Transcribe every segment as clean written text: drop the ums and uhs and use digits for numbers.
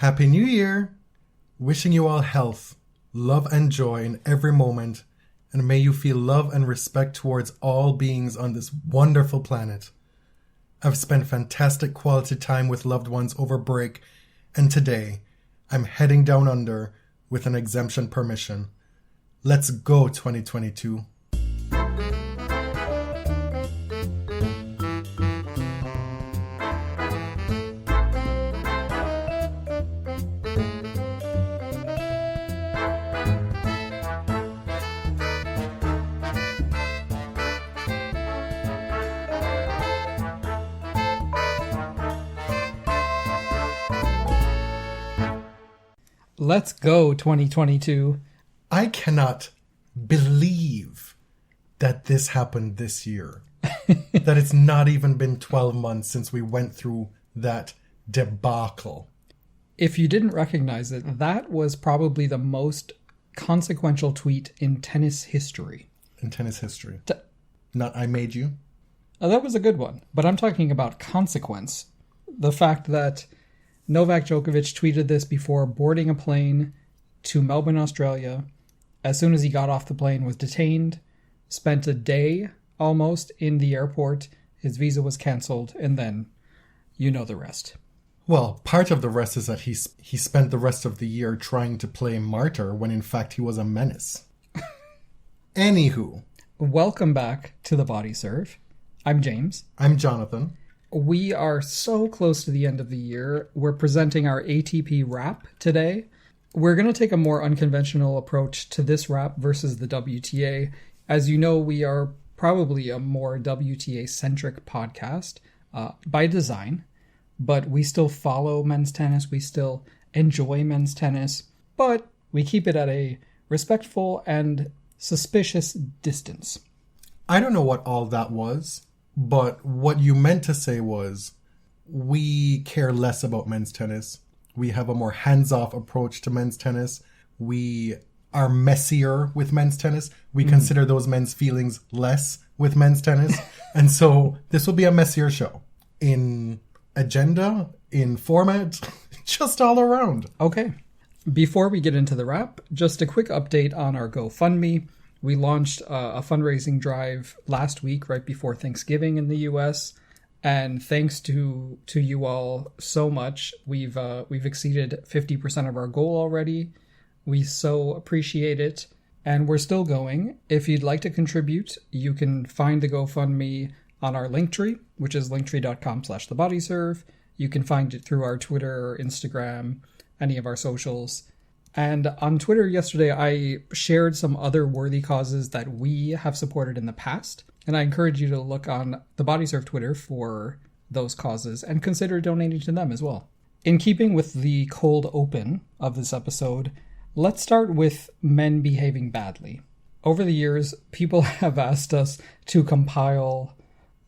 Happy New Year! Wishing you all health, love and joy in every moment, and may you feel love and respect towards all beings on this wonderful planet. I've spent fantastic quality time with loved ones over break, and today I'm heading down under with an exemption permission. Let's go 2022. Let's go 2022. I cannot believe that this happened this year. That it's not even been 12 months since we went through that debacle. If you didn't recognize it, that was probably the most consequential tweet in tennis history. In tennis history. Not I made you. That was a good one, but I'm talking about consequence. The fact that Novak Djokovic tweeted this before boarding a plane to Melbourne, Australia. As soon as he got off the plane, was detained, spent a day almost in the airport. His visa was cancelled, and then you know the rest. Well, part of the rest is that he spent the rest of the year trying to play martyr when in fact he was a menace. Anywho. Welcome back to The Body Serve. I'm James. I'm Jonathan. We are so close to the end of the year. We're presenting our ATP wrap today. We're going to take a more unconventional approach to this wrap versus the WTA. As you know, we are probably a more WTA-centric podcast by design, but we still follow men's tennis. We still enjoy men's tennis, but we keep it at a respectful and suspicious distance. I don't know what all that was. But what you meant to say was, we care less about men's tennis. We have a more hands-off approach to men's tennis. We are messier with men's tennis. We consider those men's feelings less with men's tennis. And so this will be a messier show. In agenda, in format, just all around. Okay. Before we get into the wrap, just a quick update on our GoFundMe. We launched a fundraising drive last week, right before Thanksgiving in the U.S. And thanks to you all so much, we've exceeded 50% of our goal already. We so appreciate it, and we're still going. If you'd like to contribute, you can find the GoFundMe on our Linktree, which is linktree.com/thebodyserve. You can find it through our Twitter or Instagram, any of our socials. And on Twitter yesterday, I shared some other worthy causes that we have supported in the past. And I encourage you to look on the Body Serve Twitter for those causes and consider donating to them as well. In keeping with the cold open of this episode, let's start with men behaving badly. Over the years, people have asked us to compile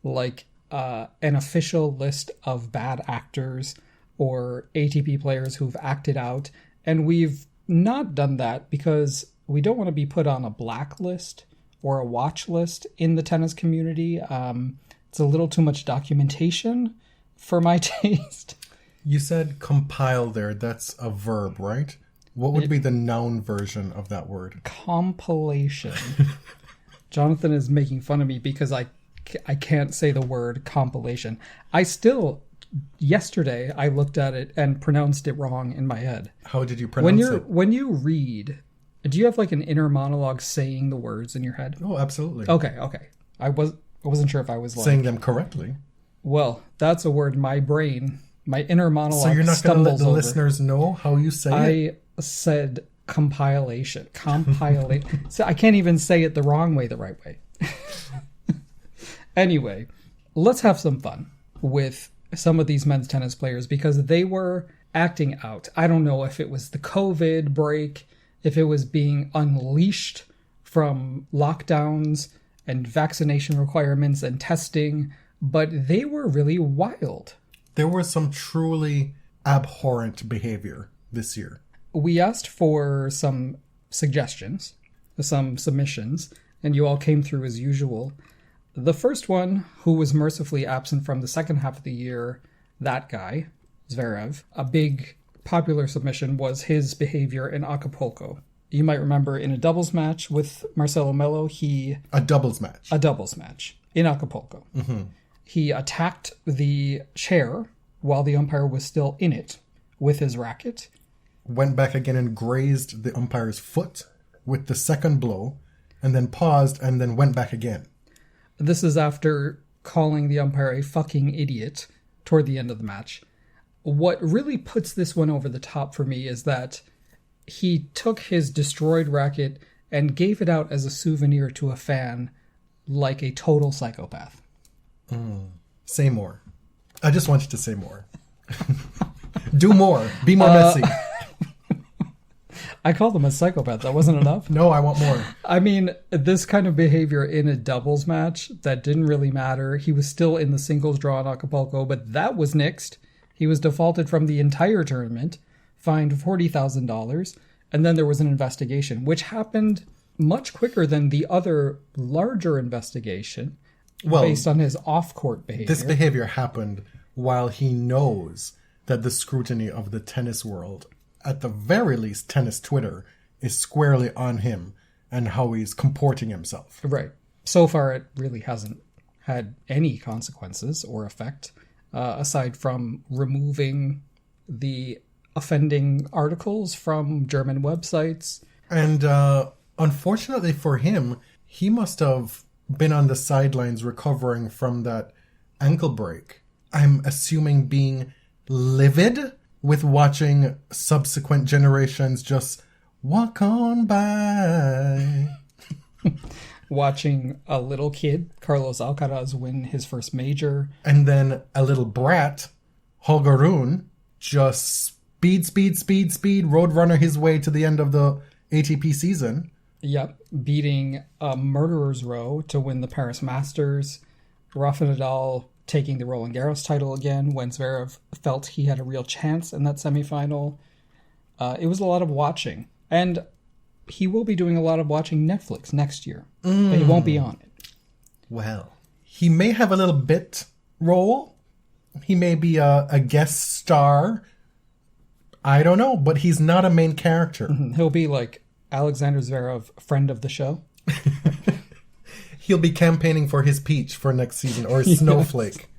an official list of bad actors or ATP players who've acted out. And we've not done that because we don't want to be put on a blacklist or a watch list in the tennis community. It's a little too much documentation for my taste. You said compile there. That's a verb, right? What would be the noun version of that word? Compilation. Jonathan is making fun of me because I can't say the word compilation. Yesterday, I looked at it and pronounced it wrong in my head. How did you pronounce it? When you read, do you have like an inner monologue saying the words in your head? Oh, absolutely. Okay. I wasn't sure if I was saying them correctly. Well, that's a word my inner monologue. So you're not going to let the over. Listeners know how you say it? I said compilation. So I can't even say it the right way. Anyway, let's have some fun with some of these men's tennis players because they were acting out. I don't know if it was the COVID break, if it was being unleashed from lockdowns and vaccination requirements and testing, but they were really wild. There was some truly abhorrent behavior this year. We asked for some suggestions, some submissions, and you all came through as usual. The first one, who was mercifully absent from the second half of the year, that guy, Zverev, a big popular submission was his behavior in Acapulco. You might remember in a doubles match with Marcelo Melo, A doubles match in Acapulco. Mm-hmm. He attacked the chair while the umpire was still in it with his racket. Went back again and grazed the umpire's foot with the second blow, and then paused and then went back again. This is after calling the umpire a fucking idiot toward the end of the match. What really puts this one over the top for me is that he took his destroyed racket and gave it out as a souvenir to a fan like a total psychopath. Say more. I just wanted to say more. Do more. Be more messy. I called him a psychopath. That wasn't enough? No, I want more. I mean, this kind of behavior in a doubles match, that didn't really matter. He was still in the singles draw in Acapulco, but that was nixed. He was defaulted from the entire tournament, fined $40,000, and then there was an investigation, which happened much quicker than the other larger investigation based on his off-court behavior. This behavior happened while he knows that the scrutiny of the tennis world, at the very least tennis Twitter, is squarely on him and how he's comporting himself. Right. So far, it really hasn't had any consequences or effect, aside from removing the offending articles from German websites. And unfortunately for him, he must have been on the sidelines recovering from that ankle break. I'm assuming being livid with watching subsequent generations just walk on by. Watching a little kid, Carlos Alcaraz, win his first major. And then a little brat, Holger, just speed, roadrunner his way to the end of the ATP season. Yep, beating a murderer's row to win the Paris Masters. Rafa Nadal taking the Roland Garros title again when Zverev felt he had a real chance in that semifinal. It was a lot of watching. And he will be doing a lot of watching Netflix next year. But he won't be on it. Well, he may have a little bit role. He may be a guest star. I don't know, but he's not a main character. He'll be like Alexander Zverev, friend of the show. He'll be campaigning for his peach for next season, or his snowflake.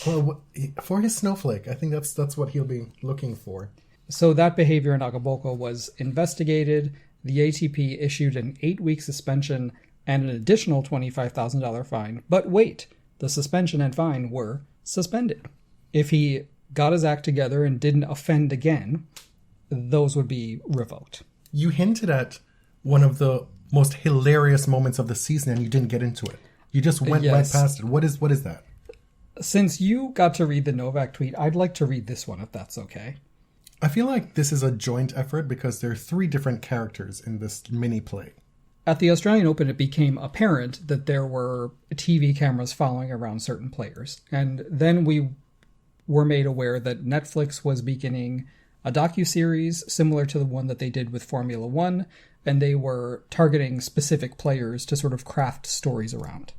Well, for his snowflake. I think that's what he'll be looking for. So that behavior in Acapulco was investigated. The ATP issued an 8-week suspension and an additional $25,000 fine. But wait, the suspension and fine were suspended. If he got his act together and didn't offend again, those would be revoked. You hinted at one of the most hilarious moments of the season and you didn't get into it. You just went right past it. What is that? Since you got to read the Novak tweet, I'd like to read this one if that's okay. I feel like this is a joint effort because there are 3 different characters in this mini play. At the Australian Open, it became apparent that there were TV cameras following around certain players. And then we were made aware that Netflix was beginning a docuseries similar to the one that they did with Formula One, and they were targeting specific players to sort of craft stories around.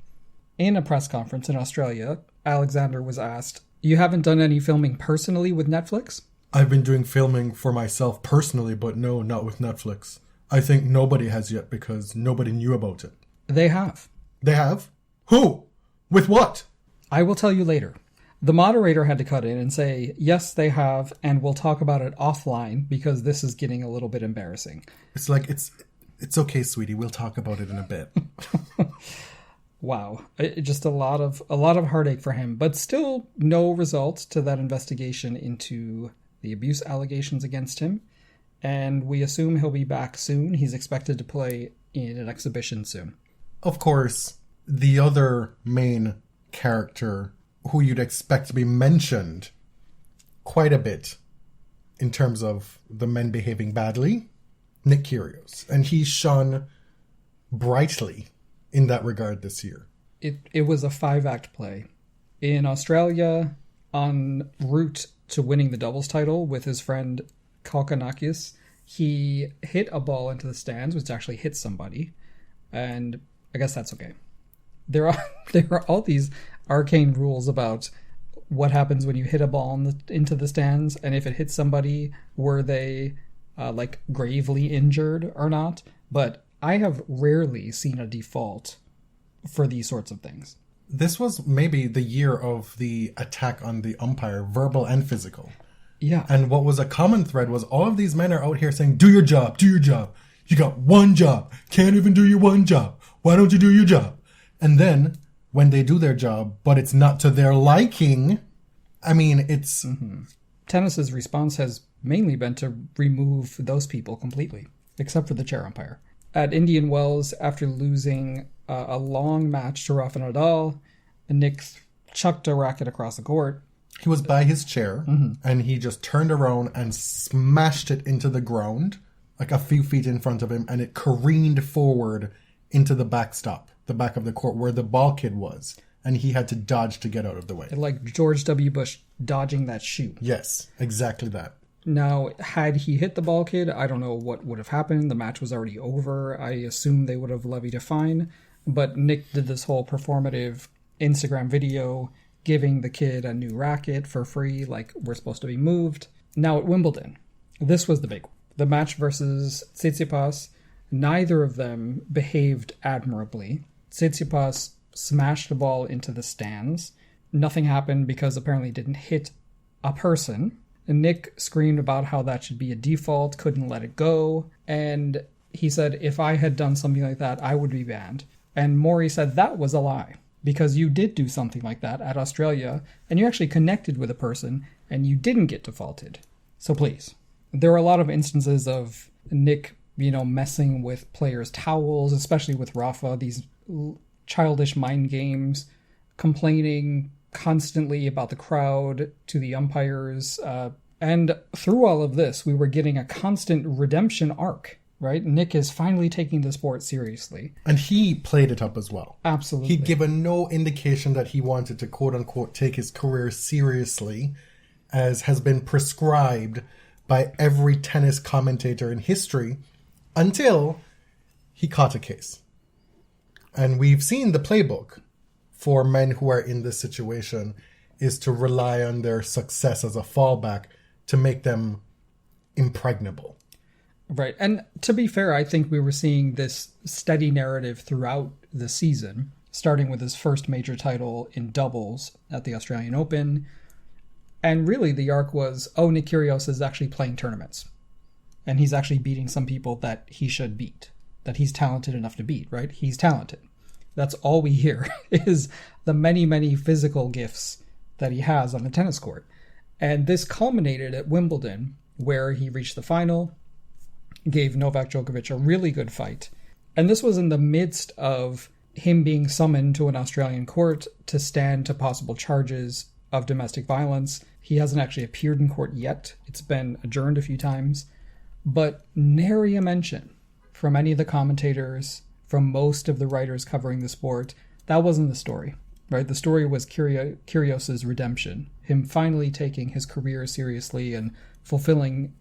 In a press conference in Australia, Alexander was asked, "You haven't done any filming personally with Netflix?" I've been doing filming for myself personally, but no, not with Netflix. I think nobody has yet because nobody knew about it. They have. They have? Who? With what? I will tell you later. The moderator had to cut in and say, yes, they have, and we'll talk about it offline because this is getting a little bit embarrassing. It's like, it's okay, sweetie. We'll talk about it in a bit. Wow. Just a lot of heartache for him, but still no results to that investigation into the abuse allegations against him. And we assume he'll be back soon. He's expected to play in an exhibition soon. Of course, the other main character who you'd expect to be mentioned quite a bit in terms of the men behaving badly, Nick Kyrgios. And he shone brightly in that regard this year. It was a 5-act play. In Australia, en route to winning the doubles title with his friend Kalkanakis, he hit a ball into the stands, which actually hit somebody. And I guess that's okay. There are all these arcane rules about what happens when you hit a ball into the stands, and if it hits somebody, were they like gravely injured or not? But I have rarely seen a default for these sorts of things. This was maybe the year of the attack on the umpire, verbal and physical. Yeah. And what was a common thread was all of these men are out here saying, do your job, do your job. You got one job. Can't even do your one job. Why don't you do your job? And then when they do their job, but it's not to their liking, I mean, it's... Mm-hmm. Tennis's response has mainly been to remove those people completely, except for the chair umpire. At Indian Wells, after losing a long match to Rafa Nadal, Nick chucked a racket across the court. He was by his chair, and he just turned around and smashed it into the ground, like a few feet in front of him, and it careened forward into the backstop, the back of the court, where the ball kid was. And he had to dodge to get out of the way. Like George W. Bush dodging that shoe. Yes, exactly that. Now, had he hit the ball kid, I don't know what would have happened. The match was already over. I assume they would have levied a fine. But Nick did this whole performative Instagram video giving the kid a new racket for free, like we're supposed to be moved. Now at Wimbledon, this was the big one. The match versus Tsitsipas, neither of them behaved admirably. Tsitsipas smashed the ball into the stands. Nothing happened because apparently it didn't hit a person. And Nick screamed about how that should be a default, couldn't let it go. And he said, if I had done something like that, I would be banned. And Maury said that was a lie, because you did do something like that at Australia, and you actually connected with a person, and you didn't get defaulted. So please. There are a lot of instances of Nick, messing with players' towels, especially with Rafa, these childish mind games, complaining constantly about the crowd to the umpires. And through all of this, we were getting a constant redemption arc, right? Nick is finally taking the sport seriously. And he played it up as well. Absolutely. He'd given no indication that he wanted to, quote unquote, take his career seriously, as has been prescribed by every tennis commentator in history, until he caught a case. And we've seen the playbook for men who are in this situation is to rely on their success as a fallback to make them impregnable. Right. And to be fair, I think we were seeing this steady narrative throughout the season, starting with his first major title in doubles at the Australian Open. And really the arc was, Nick Kyrgios is actually playing tournaments. And he's actually beating some people that he should beat, that he's talented enough to beat, right? He's talented. That's all we hear is the many, many physical gifts that he has on the tennis court. And this culminated at Wimbledon, where he reached the final, gave Novak Djokovic a really good fight. And this was in the midst of him being summoned to an Australian court to stand to possible charges of domestic violence. He hasn't actually appeared in court yet. It's been adjourned a few times. But nary a mention from any of the commentators, from most of the writers covering the sport. That wasn't the story, right? The story was Kyrgios' redemption, him finally taking his career seriously and fulfilling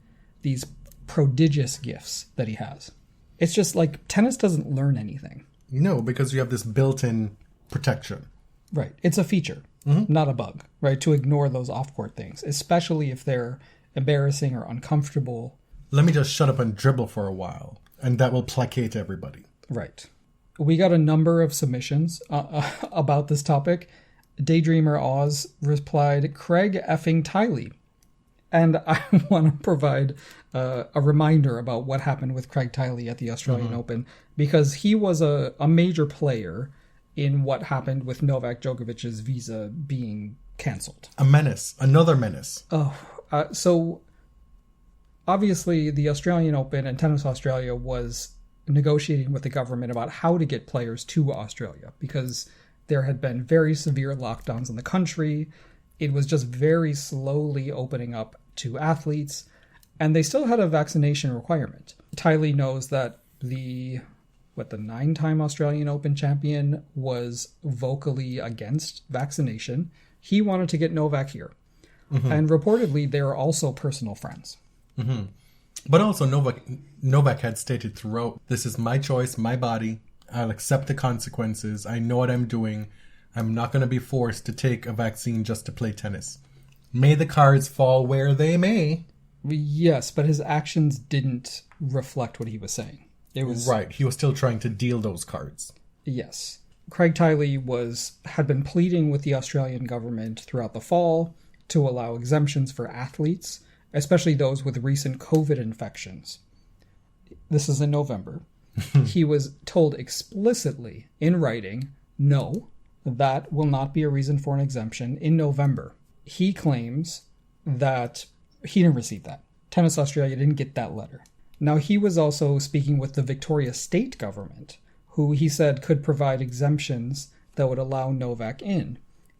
these prodigious gifts that he has. It's just like tennis doesn't learn anything. No, because you have this built-in protection. Right. It's a feature, not a bug, right? To ignore those off-court things, especially if they're embarrassing or uncomfortable. Let me just shut up and dribble for a while, and that will placate everybody. Right. We got a number of submissions about this topic. Daydreamer Oz replied, Craig effing Tiley. And I want to provide a reminder about what happened with Craig Tiley at the Australian Open, because he was a major player in what happened with Novak Djokovic's visa being cancelled. A menace. Another menace. So obviously the Australian Open and Tennis Australia was negotiating with the government about how to get players to Australia, because there had been very severe lockdowns in the country. It was just very slowly opening up to athletes, and they still had a vaccination requirement. Tiley knows that the 9-time Australian Open champion was vocally against vaccination. He wanted to get Novak here. And reportedly, they are also personal friends. But also Novak had stated throughout, this is my choice, my body. I'll accept the consequences. I know what I'm doing. I'm not going to be forced to take a vaccine just to play tennis. May the cards fall where they may. Yes, but his actions didn't reflect what he was saying. It was right. He was still trying to deal those cards. Yes. Craig Tiley had been pleading with the Australian government throughout the fall to allow exemptions for athletes, especially those with recent COVID infections. This is in November. He was told explicitly in writing, no, that will not be a reason for an exemption in November. He claims that he didn't receive that. Tennis Australia didn't get that letter. Now, he was also speaking with the Victoria state government, who he said could provide exemptions that would allow Novak in.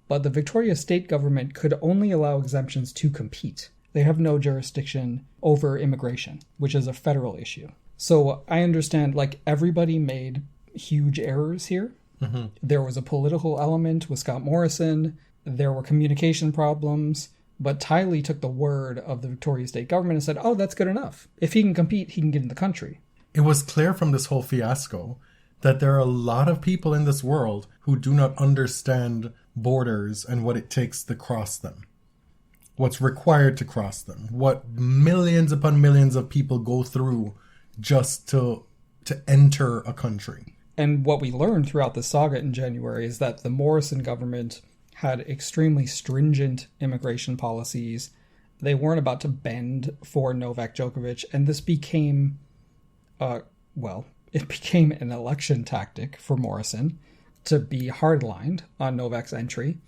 But the Victoria state government could only allow exemptions to compete. They have no jurisdiction over immigration, which is a federal issue. So I understand, like, everybody made huge errors here. Mm-hmm. There was a political element with Scott Morrison. There were communication problems. But Tiley took the word of the Victoria state government and said, oh, that's good enough. If he can compete, he can get in the country. It was clear from this whole fiasco that there are a lot of people in this world who do not understand borders and what it takes to cross them. What's required to cross them. What millions upon millions of people go through just to enter a country. And what we learned throughout the saga in January is that the Morrison government had extremely stringent immigration policies. They weren't about to bend for Novak Djokovic, and this became, it became an election tactic for Morrison to be hardlined on Novak's entry.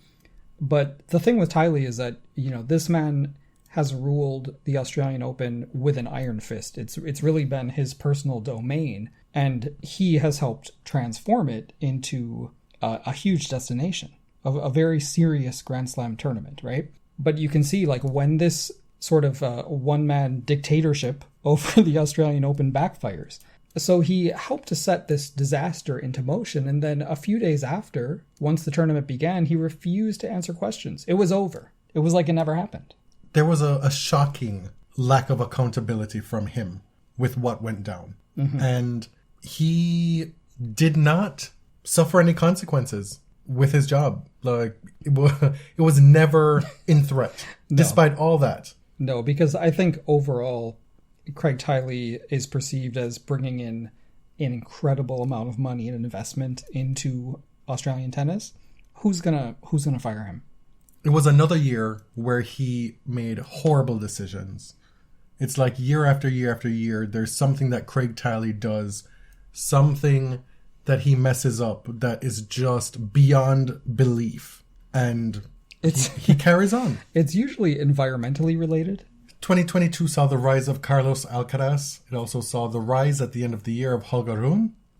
But the thing with Tiley is that, this man has ruled the Australian Open with an iron fist. It's really been his personal domain, and he has helped transform it into a huge destination, a very serious Grand Slam tournament, right? But you can see, like, when this sort of one-man dictatorship over the Australian Open backfires. So he helped to set this disaster into motion, and then a few days after, once the tournament began, he refused to answer questions. It was over. It was like it never happened. There was a shocking lack of accountability from him with what went down. Mm-hmm. And he did not suffer any consequences with his job. Like, it was never in threat, no. Despite all that. No, because I think overall, Craig Tiley is perceived as bringing in an incredible amount of money and investment into Australian tennis. Who's gonna fire him? It was another year where he made horrible decisions. It's like year after year after year, there's something that Craig Tiley does, something that he messes up that is just beyond belief. And he carries on. It's usually environmentally related. 2022 saw the rise of Carlos Alcaraz. It also saw the rise at the end of the year of Holger.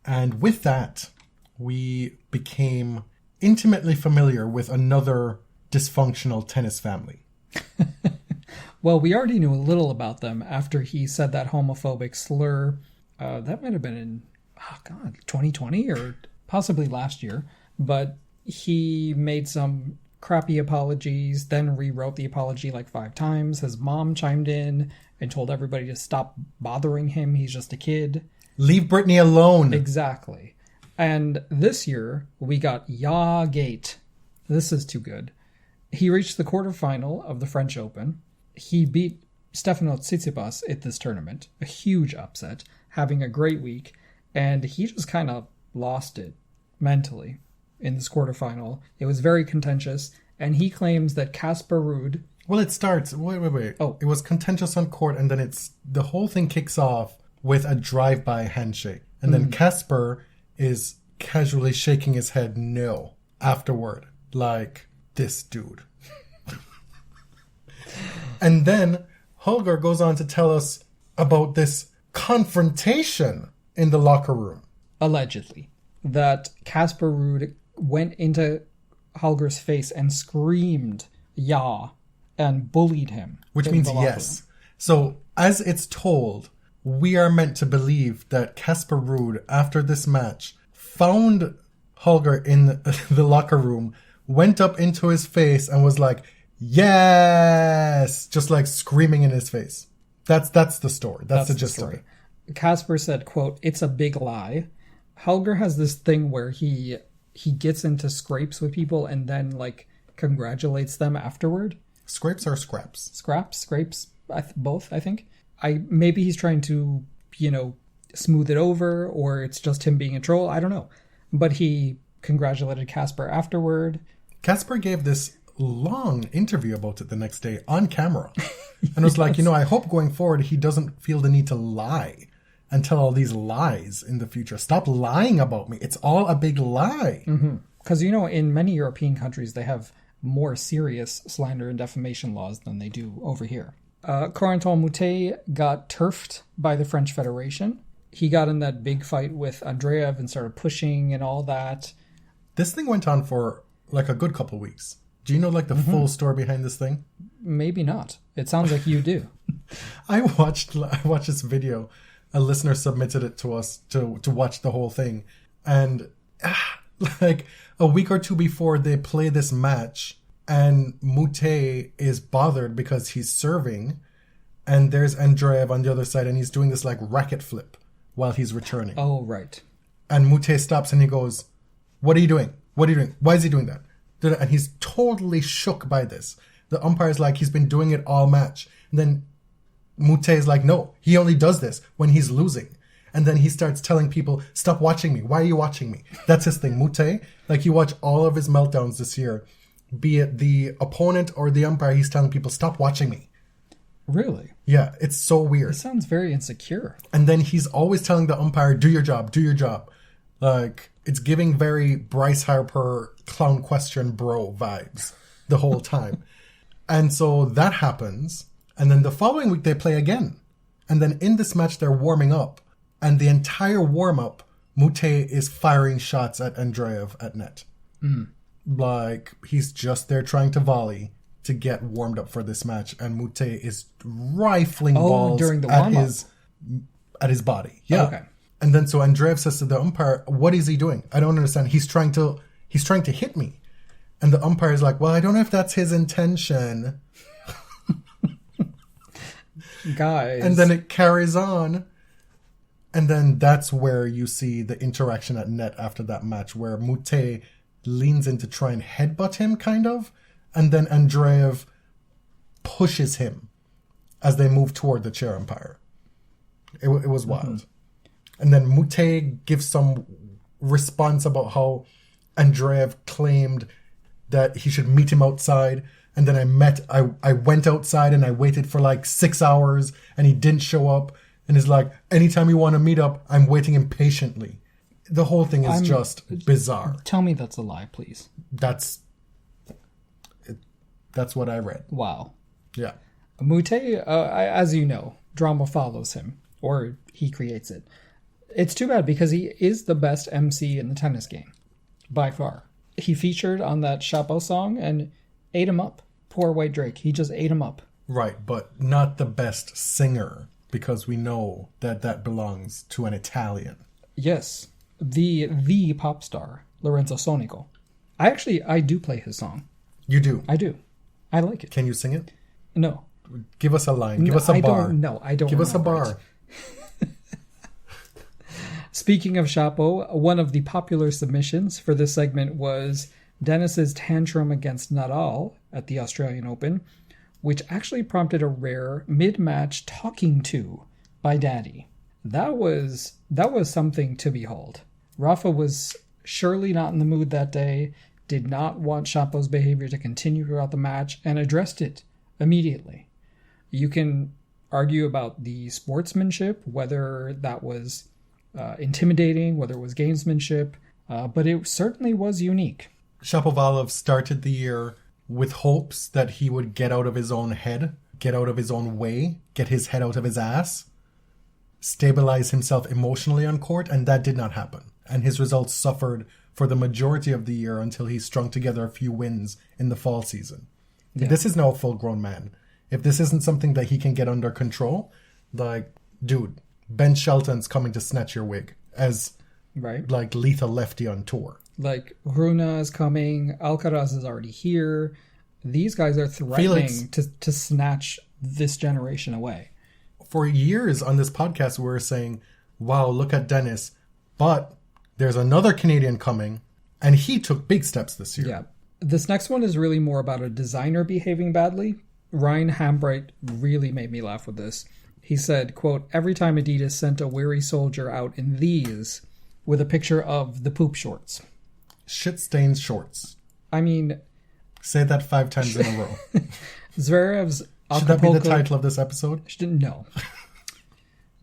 And with that, we became intimately familiar with another dysfunctional tennis family. Well, we already knew a little about them after he said that homophobic slur. That might have been in, 2020 or possibly last year. But he made some crappy apologies, then rewrote the apology like 5 times. His mom chimed in and told everybody to stop bothering him. He's just a kid. Leave Britney alone. Exactly. And this year, we got Jaaa-gate. This is too good. He reached the quarterfinal of the French Open. He beat Stefanos Tsitsipas at this tournament. A huge upset, having a great week. And he just kind of lost it mentally in this quarterfinal. It was very contentious. And he claims that Casper Ruud... Well, it starts... Wait. Oh. It was contentious on court, and then the whole thing kicks off with a drive-by handshake. And then Casper is casually shaking his head no afterward. Like, this dude. And then Holger goes on to tell us about this confrontation in the locker room. Allegedly. That Casper Ruud went into Holger's face and screamed, "Ja," and bullied him. Which means yes. So, as it's told, we are meant to believe that Casper Ruud, after this match, found Holger in the locker room, went up into his face and was like, yes! Just like screaming in his face. That's the story. That's the gist of it. Casper said, quote, "It's a big lie." Holger has this thing where he he gets into scrapes with people and then like congratulates them afterward. Scrapes or scraps? Scrapes, both, I think. Maybe he's trying to, smooth it over, or it's just him being a troll. I don't know. But he congratulated Casper afterward. Casper gave this long interview about it the next day on camera. And it was like, I hope going forward he doesn't feel the need to lie and tell all these lies in the future. Stop lying about me. It's all a big lie. Because, in many European countries, they have more serious slander and defamation laws than they do over here. Corentin Moutet got turfed by the French Federation. He got in that big fight with Andreev and started pushing and all that. This thing went on for like a good couple weeks. Do you know like the full story behind this thing? Maybe not. It sounds like you do. I watched this video. A listener submitted it to us to watch the whole thing. And like a week or two before they play this match, and Moutet is bothered because he's serving, and there's Andreev on the other side, and he's doing this like racket flip while he's returning. Oh, right. And Moutet stops and he goes, "What are you doing? What are you doing? Why is he doing that?" And he's totally shook by this. The umpire's like, he's been doing it all match. And then Moutet is like, no, he only does this when he's losing. And then he starts telling people, stop watching me. Why are you watching me? That's his thing. Moutet, like you watch all of his meltdowns this year, be it the opponent or the umpire, he's telling people, stop watching me. Really? Yeah, it's so weird. It sounds very insecure. And then he's always telling the umpire, do your job, do your job. Like, it's giving very Bryce Harper clown question bro vibes the whole time. And so that happens. And then the following week they play again. And then in this match they're warming up. And the entire warm-up, Moutet is firing shots at Andreev at net. Like, he's just there trying to volley to get warmed up for this match. And Moutet is rifling balls during the at his body. Yeah. Okay. And then so Andreev says to the umpire, what is he doing? I don't understand. He's trying to hit me. And the umpire is like, well, I don't know if that's his intention. Guys. And then it carries on. And then that's where you see the interaction at net after that match, where Moutet leans in to try and headbutt him, kind of. And then Andreev pushes him as they move toward the chair umpire. It was wild. And then Moutet gives some response about how Andreev claimed that he should meet him outside. And then I went outside and I waited for like 6 hours and he didn't show up. And he's like, anytime you want to meet up, I'm waiting impatiently. The whole thing is just bizarre. Tell me that's a lie, please. That's what I read. Wow. Yeah. Moutet, as you know, drama follows him, or he creates it. It's too bad because he is the best MC in the tennis game, by far. He featured on that Shapo song and ate him up. Poor White Drake. He just ate him up. Right, but not the best singer, because we know that belongs to an Italian. Yes, the pop star, Lorenzo Sonico. I do play his song. You do? I do. I like it. Can you sing it? No. Give us a line. Give us a bar. I don't. Give us a bar. It. Speaking of Shapo, one of the popular submissions for this segment was Denis's tantrum against Nadal at the Australian Open, which actually prompted a rare mid-match talking to by Daddy. That was something to behold. Rafa was surely not in the mood that day, did not want Shapo's behavior to continue throughout the match, and addressed it immediately. You can argue about the sportsmanship, whether that was intimidating, whether it was gamesmanship, but it certainly was unique. Shapovalov started the year with hopes that he would get out of his own head, get out of his own way, get his head out of his ass, stabilize himself emotionally on court, and that did not happen. And his results suffered for the majority of the year until he strung together a few wins in the fall season. Yeah. This is now a full-grown man. If this isn't something that he can get under control, like, dude, Ben Shelton's coming to snatch your wig as, right, like, lethal lefty on tour. Like, Runa is coming, Alcaraz is already here. These guys are threatening to snatch this generation away. For years on this podcast, we were saying, wow, look at Denis, but there's another Canadian coming, And he took big steps this year. Yeah. This next one is really more about a designer behaving badly. Ryan Hambright really made me laugh with this. He said, quote, "Every time Adidas sent a weary soldier out in these," with a picture of the poop shorts. Shit-stained shorts. I mean... Say that 5 times in a row. Zverev's Acapulco... Should that be the title of this episode? No.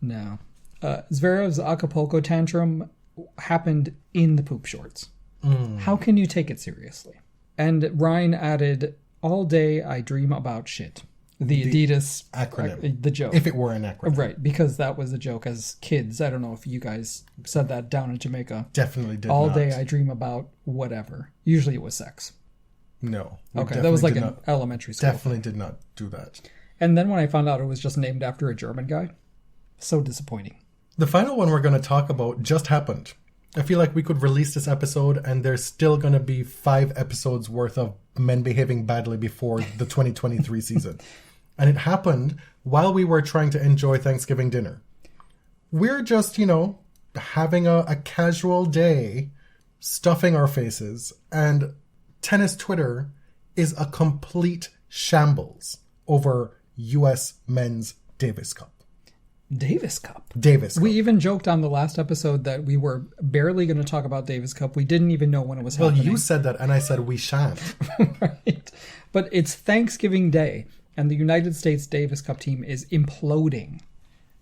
No. Zverev's Acapulco tantrum happened in the poop shorts. How can you take it seriously? And Ryan added, "All day I dream about shit." The Adidas acronym. The joke. If it were an acronym. Right, because that was a joke as kids. I don't know if you guys said that down in Jamaica. Definitely did All not. day I dream about whatever. Usually it was sex. No. Okay, that was like an elementary school. Definitely did not do that. And then when I found out it was just named after a German guy, so disappointing. The final one we're going to talk about just happened. I feel like we could release this episode and there's still going to be 5 episodes worth of men behaving badly before the 2023 season. And it happened while we were trying to enjoy Thanksgiving dinner. We're just, having a casual day, stuffing our faces, and tennis Twitter is a complete shambles over U.S. Men's Davis Cup. Davis Cup. We even joked on the last episode that we were barely going to talk about Davis Cup. We didn't even know when it was happening. Well, you said that, and I said we shan't. Right. But it's Thanksgiving Day, and the United States Davis Cup team is imploding.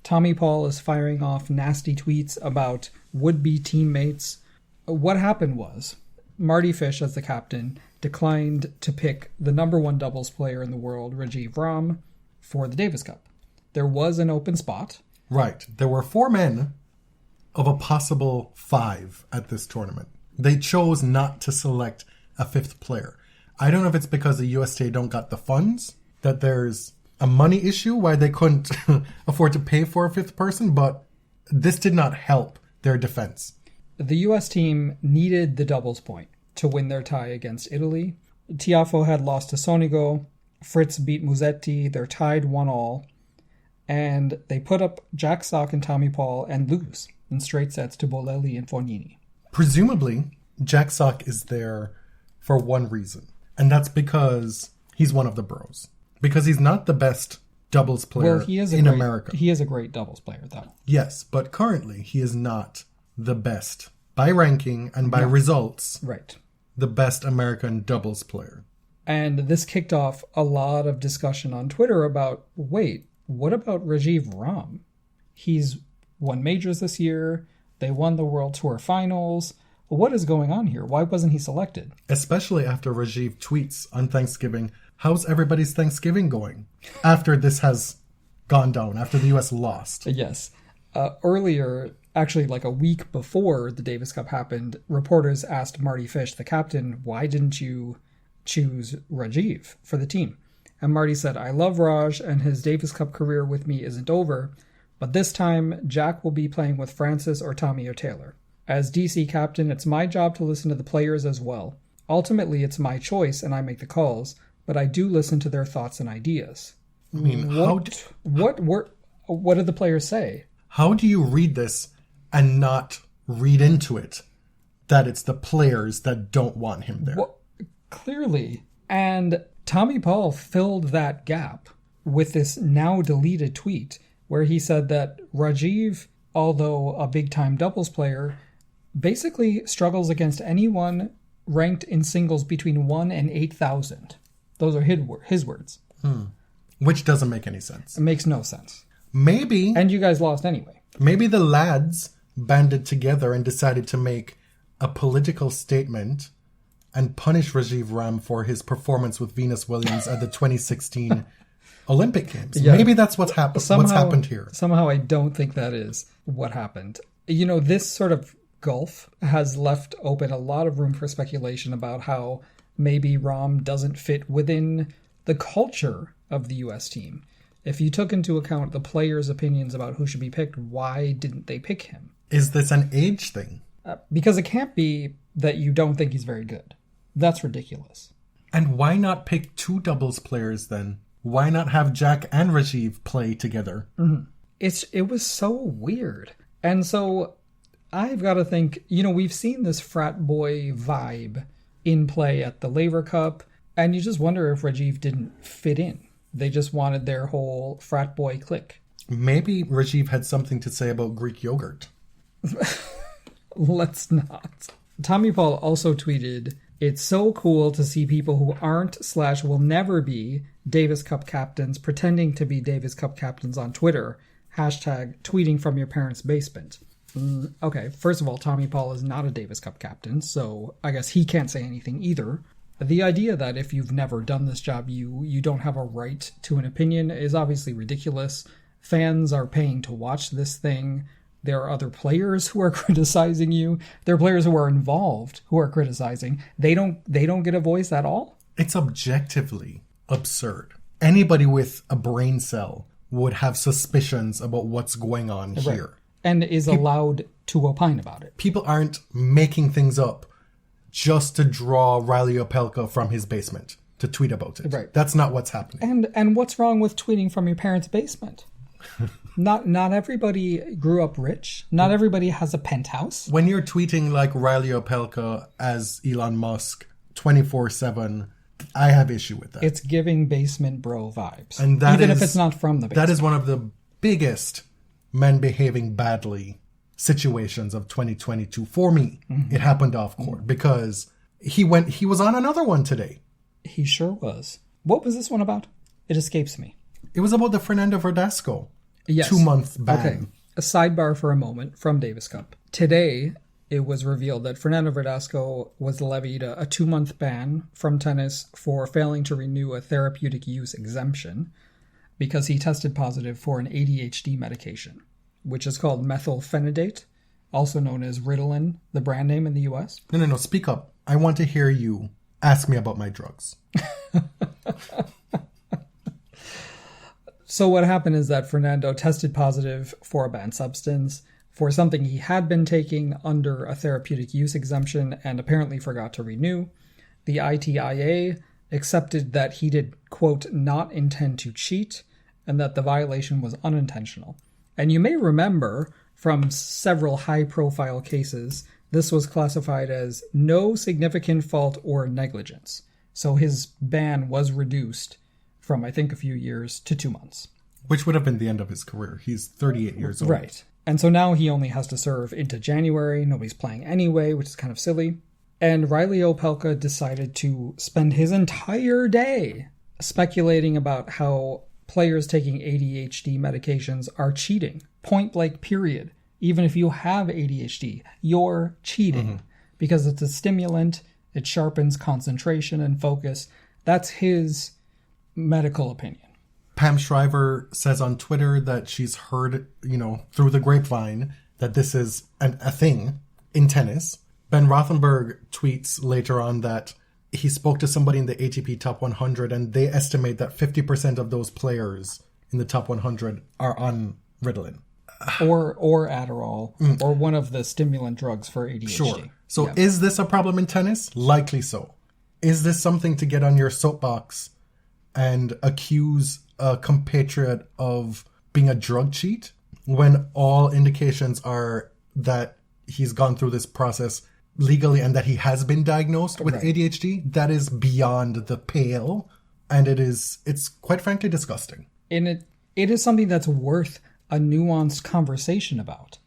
Tommy Paul is firing off nasty tweets about would-be teammates. What happened was, Marty Fish, as the captain, declined to pick the number 1 doubles player in the world, Rajiv Ram, for the Davis Cup. There was an open spot. Right. There were 4 men of a possible 5 at this tournament. They chose not to select a 5th player. I don't know if it's because the USTA don't got the funds, that there's a money issue why they couldn't afford to pay for a 5th person, but this did not help their defense. The US team needed the doubles point to win their tie against Italy. Tiafoe had lost to Sonigo. Fritz beat Musetti. They're tied 1-1. And they put up Jack Sock and Tommy Paul and lose in straight sets to Bolelli and Fognini. Presumably, Jack Sock is there for one reason. And that's because he's one of the bros. Because he's not the best doubles player in America. He is a great doubles player, though. Yes, but currently he is not the best. By ranking and by results, right, the best American doubles player. And this kicked off a lot of discussion on Twitter about, wait, what about Rajiv Ram? He's won majors this year. They won the World Tour finals. What is going on here? Why wasn't he selected? Especially after Rajiv tweets on Thanksgiving, how's everybody's Thanksgiving going? After this has gone down, after the U.S. lost. Yes. Earlier, actually like a week before the Davis Cup happened, reporters asked Marty Fish, the captain, why didn't you choose Rajiv for the team? And Marty said, I love Raj and his Davis Cup career with me isn't over, but this time Jack will be playing with Francis or Tommy or Taylor. As DC captain, it's my job to listen to the players as well. Ultimately, it's my choice and I make the calls, but I do listen to their thoughts and ideas. I mean, what did the players say? How do you read this and not read into it that it's the players that don't want him there? Well, clearly. And Tommy Paul filled that gap with this now deleted tweet where he said that Rajiv, although a big-time doubles player, basically struggles against anyone ranked in singles between 1 and 8,000. Those are his words. Which doesn't make any sense. It makes no sense. Maybe... And you guys lost anyway. Maybe the lads banded together and decided to make a political statement and punish Rajiv Ram for his performance with Venus Williams at the 2016 Olympic Games. Yeah. Maybe that's what's happened here. Somehow I don't think that is what happened. You know, this sort of gulf has left open a lot of room for speculation about how maybe Ram doesn't fit within the culture of the U.S. team. If you took into account the players' opinions about who should be picked, why didn't they pick him? Is this an age thing? Because it can't be that you don't think he's very good. That's ridiculous. And why not pick 2 doubles players then? Why not have Jack and Rajiv play together? Mm-hmm. It was so weird. And so I've got to think, we've seen this frat boy vibe in play at the Laver Cup, and you just wonder if Rajiv didn't fit in. They just wanted their whole frat boy clique. Maybe Rajiv had something to say about Greek yogurt. Let's not. Tommy Paul also tweeted, "It's so cool to see people who aren't/will never be Davis Cup captains pretending to be Davis Cup captains on Twitter. Hashtag tweeting from your parents' basement." Okay, first of all, Tommy Paul is not a Davis Cup captain, so I guess he can't say anything either. The idea that if you've never done this job, you don't have a right to an opinion is obviously ridiculous. Fans are paying to watch this thing. There are other players who are criticizing you. There are players who are involved who are criticizing. They don't get a voice at all? It's objectively absurd. Anybody with a brain cell would have suspicions about what's going on here. Right. And is allowed to opine about it. People aren't making things up just to draw Reilly Opelka from his basement to tweet about it. Right. That's not what's happening. And what's wrong with tweeting from your parents' basement? Not everybody grew up rich. Not everybody has a penthouse. When you're tweeting like Reilly Opelka as Elon Musk 24/7, I have issue with that. It's giving basement bro vibes. And that even if it's not from the basement. That is one of the biggest men behaving badly situations of 2022 for me. Mm-hmm. It happened off court because he was on another one today. He sure was. What was this one about? It escapes me. It was about the Fernando Verdasco 2-month ban. Okay. A sidebar for a moment from Davis Cup. Today, it was revealed that Fernando Verdasco was levied a 2-month ban from tennis for failing to renew a therapeutic use exemption because he tested positive for an ADHD medication, which is called methylphenidate, also known as Ritalin, the brand name in the US. No, speak up. I want to hear you ask me about my drugs. So what happened is that Fernando tested positive for a banned substance for something he had been taking under a therapeutic use exemption and apparently forgot to renew. The ITIA accepted that he did, quote, not intend to cheat and that the violation was unintentional. And you may remember from several high-profile cases, this was classified as no significant fault or negligence. So his ban was reduced from, I think, a few years to 2 months. Which would have been the end of his career. He's 38 years old. Right. And so now he only has to serve into January. Nobody's playing anyway, which is kind of silly. And Reilly Opelka decided to spend his entire day speculating about how players taking ADHD medications are cheating. Point blank, period. Even if you have ADHD, you're cheating. Because it's a stimulant, it sharpens concentration and focus. That's his medical opinion. Pam Shriver says on Twitter that she's heard, through the grapevine, that this is a thing in tennis. Ben Rothenberg tweets later on that he spoke to somebody in the ATP top 100 and they estimate that 50% of those players in the top 100 are on Ritalin. Or Adderall, or one of the stimulant drugs for ADHD. Sure. So Is this a problem in tennis? Likely so. Is this something to get on your soapbox and accuse a compatriot of being a drug cheat when all indications are that he's gone through this process legally and that he has been diagnosed with ADHD? That is beyond the pale, and it's quite frankly disgusting. And it is something that's worth a nuanced conversation about.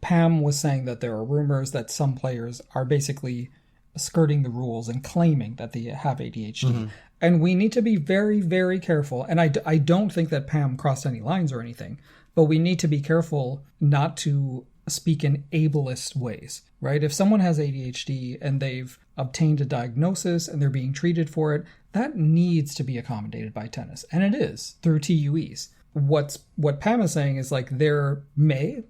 Pam was saying that there are rumors that some players are basically skirting the rules and claiming that they have ADHD. And we need to be very, very careful. And I don't think that Pam crossed any lines or anything, but we need to be careful not to speak in ableist ways, right? If someone has ADHD and they've obtained a diagnosis and they're being treated for it, that needs to be accommodated by tennis. And it is through TUEs. What Pam is saying is like there may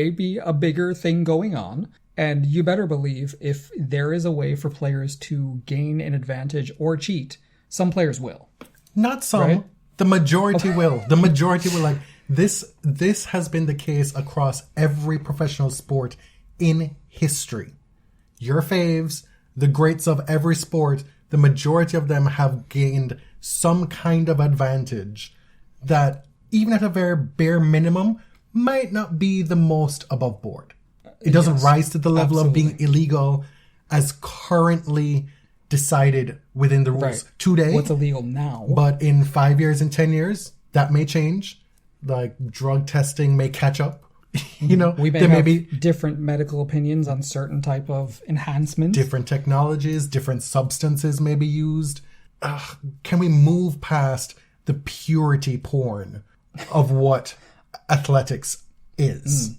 be a bigger thing going on, and you better believe if there is a way for players to gain an advantage or cheat, some players will. Not some. Right? The majority will. The majority will. Like this has been the case across every professional sport in history. Your faves, the greats of every sport, the majority of them have gained some kind of advantage that, even at a very bare minimum, might not be the most above board. It doesn't rise to the level of absolutely. being illegal as currently decided within the rules Right. today. What's illegal now? But in 5 years and 10 years, that may change. Like drug testing may catch up. You know, We may there have may be different medical opinions on certain type of enhancements. different technologies, different substances may be used. Can we move past the purity porn of what athletics is?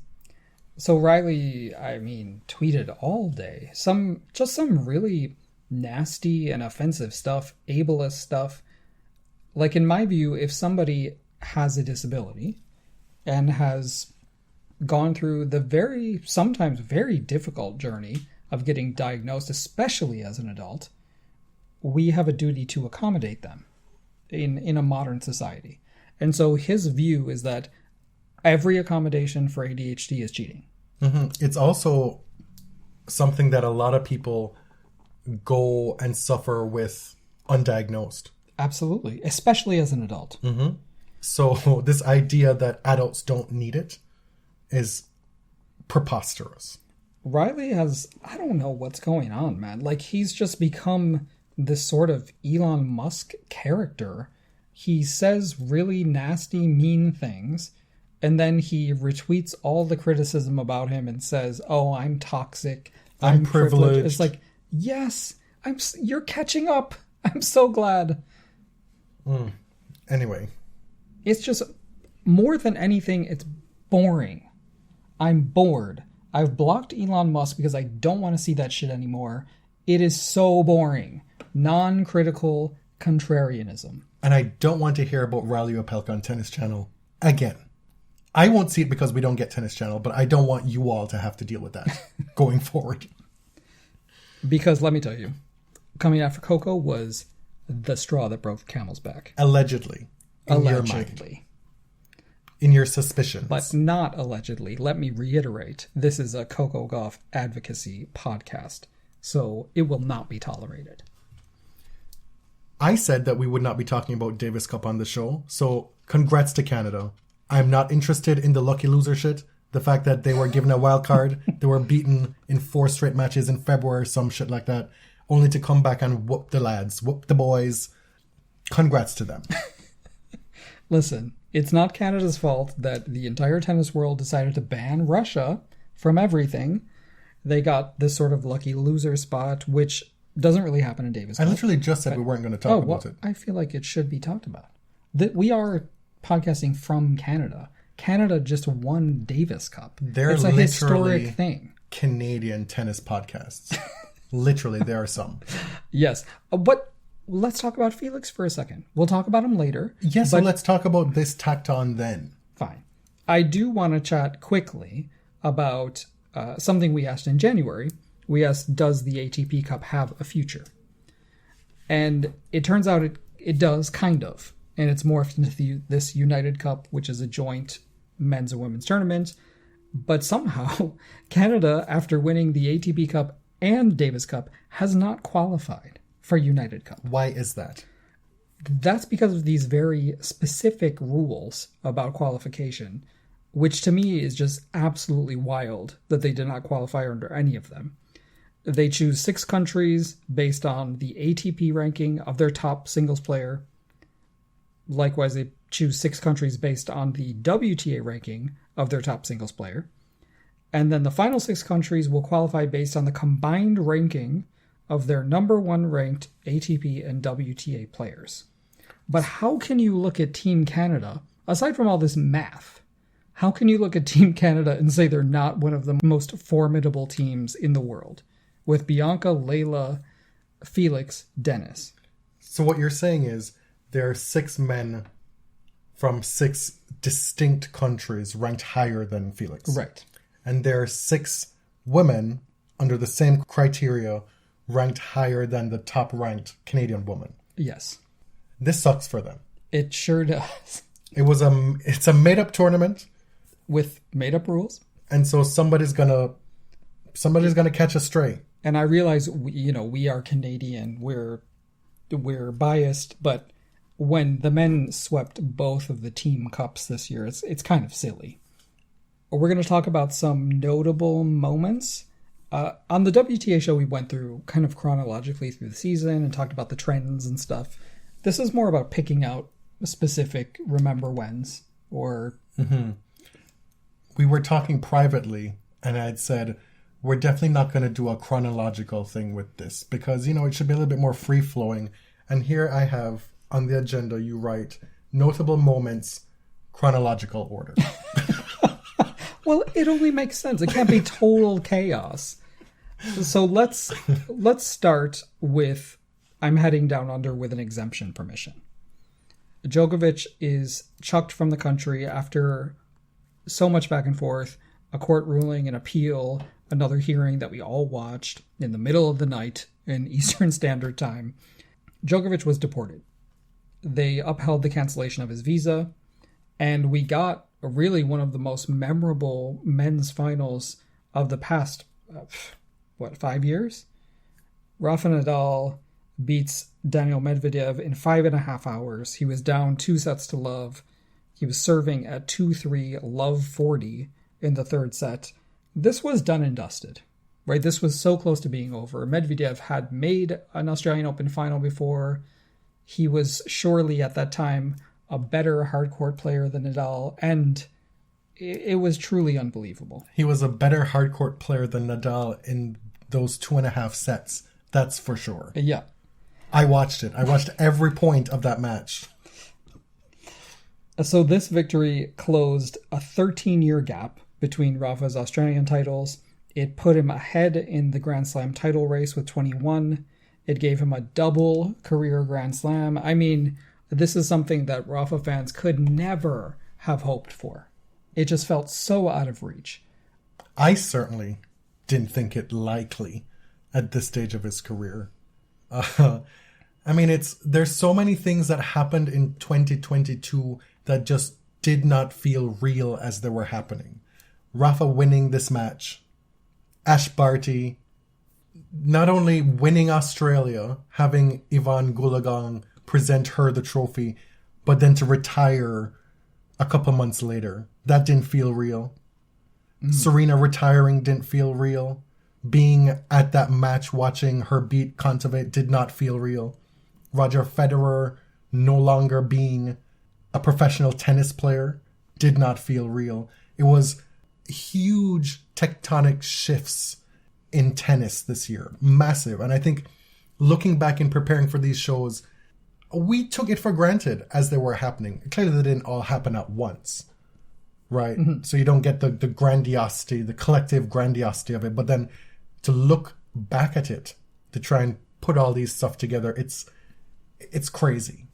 So Reilly, I mean, tweeted all day. Some really nasty and offensive stuff, ableist stuff. Like, in my view, if somebody has a disability and has gone through the sometimes very difficult journey of getting diagnosed, especially as an adult, we have a duty to accommodate them in a modern society. And so his view is that every accommodation for ADHD is cheating. It's also something that a lot of people go and suffer with undiagnosed. Absolutely, especially as an adult. So this idea that adults don't need it is preposterous. Reilly has, I don't know what's going on, man. Like, he's just become this sort of Elon Musk character. He says really nasty, mean things, and then he retweets all the criticism about him and says, "Oh, I'm toxic. I'm privileged." It's like, yes, you're catching up. I'm so glad. Anyway. It's just, more than anything, it's boring. I'm bored. I've blocked Elon Musk because I don't want to see that shit anymore. It is so boring. Non-critical contrarianism. And I don't want to hear about Reilly Opelka on Tennis Channel again. I won't see it because we don't get Tennis Channel, but I don't want you all to have to deal with that going forward. Because let me tell you, coming after Coco was the straw that broke the camel's back. Allegedly. In your mind. In your suspicions. But not allegedly. Let me reiterate, this is a Coco Gauff advocacy podcast, so it will not be tolerated. I said that we would not be talking about Davis Cup on the show, so congrats to Canada. I'm not interested in the lucky loser shit. The fact that they were given a wild card, they were beaten in 4 straight matches in February, some shit like that, only to come back and whoop the lads, whoop the boys. Congrats to them. Listen, it's not Canada's fault that the entire tennis world decided to ban Russia from everything. They got this sort of lucky loser spot, which doesn't really happen in Davis Cup. I literally just said we weren't going to talk about it. I feel like it should be talked about. That we are podcasting from Canada. Canada just won Davis Cup. It's a historic thing. Canadian tennis podcasts. Literally, there are some. Yes. But let's talk about Felix for a second. We'll talk about him later. Yes, so let's talk about this tacked on then. Fine. I do want to chat quickly about something we asked in January. We asked, does the ATP Cup have a future? And it turns out it does, kind of. And it's morphed into this United Cup, which is a joint men's and women's tournament. But somehow, Canada, after winning the ATP Cup and Davis Cup, has not qualified for United Cup. Why is that? That's because of these very specific rules about qualification, which to me is just absolutely wild that they did not qualify under any of them. They choose 6 countries based on the ATP ranking of their top singles player. Likewise, they choose 6 countries based on the WTA ranking of their top singles player. And then the final 6 countries will qualify based on the combined ranking of their number 1 ranked ATP and WTA players. But how can you look at Team Canada, aside from all this math, how can you look at Team Canada and say they're not one of the most formidable teams in the world? With Bianca, Layla, Felix, Dennis. So what you're saying is there are 6 men from 6 distinct countries ranked higher than Felix. Right. And there are 6 women under the same criteria ranked higher than the top-ranked Canadian woman. Yes. This sucks for them. It sure does. It's a made-up tournament. With made-up rules. And so somebody's gonna catch a stray. And I realize, we are Canadian. We're biased, but when the men swept both of the team cups this year, it's kind of silly. We're going to talk about some notable moments. On the WTA show, we went through kind of chronologically through the season and talked about the trends and stuff. This is more about picking out specific remember whens or... We were talking privately, and I had said, we're definitely not going to do a chronological thing with this because, it should be a little bit more free-flowing. And here I have, on the agenda, you write, notable moments, chronological order. Well, it only makes sense. It can't be total chaos. So let's start with, I'm heading down under with an exemption permission. Djokovic is chucked from the country after so much back and forth, a court ruling, an appeal, another hearing that we all watched in the middle of the night in Eastern Standard Time. Djokovic was deported. They upheld the cancellation of his visa, and we got really one of the most memorable men's finals of the past, 5 years? Rafa Nadal beats Daniil Medvedev in 5.5 hours. He was down 2-0. He was serving at 2-3, love 40 in the third set. This was done and dusted, right? This was so close to being over. Medvedev had made an Australian Open final before. He was surely at that time a better hardcourt player than Nadal, and it was truly unbelievable. He was a better hardcourt player than Nadal in those 2.5 sets. That's for sure. Yeah. I watched it. I watched every point of that match. So this victory closed a 13-year gap between Rafa's Australian titles. It put him ahead in the Grand Slam title race with 21. It gave him a double career Grand Slam. I mean, this is something that Rafa fans could never have hoped for. It just felt so out of reach. I certainly didn't think it likely at this stage of his career. I mean, there's so many things that happened in 2022 that just did not feel real as they were happening. Rafa winning this match. Ash Barty not only winning Australia, having Yvonne Goolagong present her the trophy, but then to retire a couple months later. That didn't feel real. Serena retiring didn't feel real. Being at that match watching her beat Kontaveit did not feel real. Roger Federer no longer being a professional tennis player did not feel real. It was huge tectonic shifts in tennis this year. Massive. And I think looking back and preparing for these shows, we took it for granted as they were happening. Clearly they didn't all happen at once, right? Mm-hmm. So you don't get the grandiosity, the collective grandiosity of it. But then to look back at it, to try and put all these stuff together, it's crazy.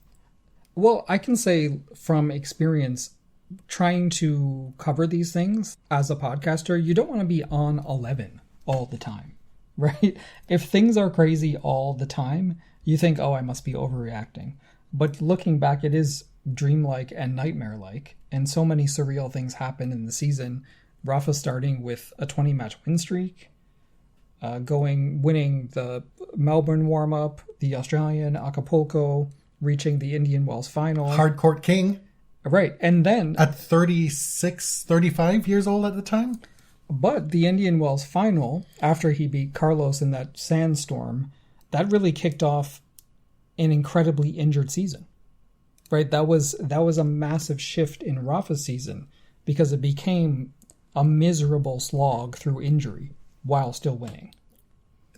Well, I can say from experience, trying to cover these things as a podcaster, you don't want to be on 11 all the time, right? If things are crazy all the time, you think, oh, I must be overreacting. But looking back, it is dreamlike and nightmare-like. And so many surreal things happen in the season. Rafa starting with a 20-match win streak, winning the Melbourne warm-up, the Australian Acapulco, reaching the Indian Wells final. Hardcourt king. Right. And then... At 36, 35 years old at the time? But the Indian Wells final, after he beat Carlos in that sandstorm, that really kicked off an incredibly injured season. Right? That was a massive shift in Rafa's season because it became a miserable slog through injury while still winning.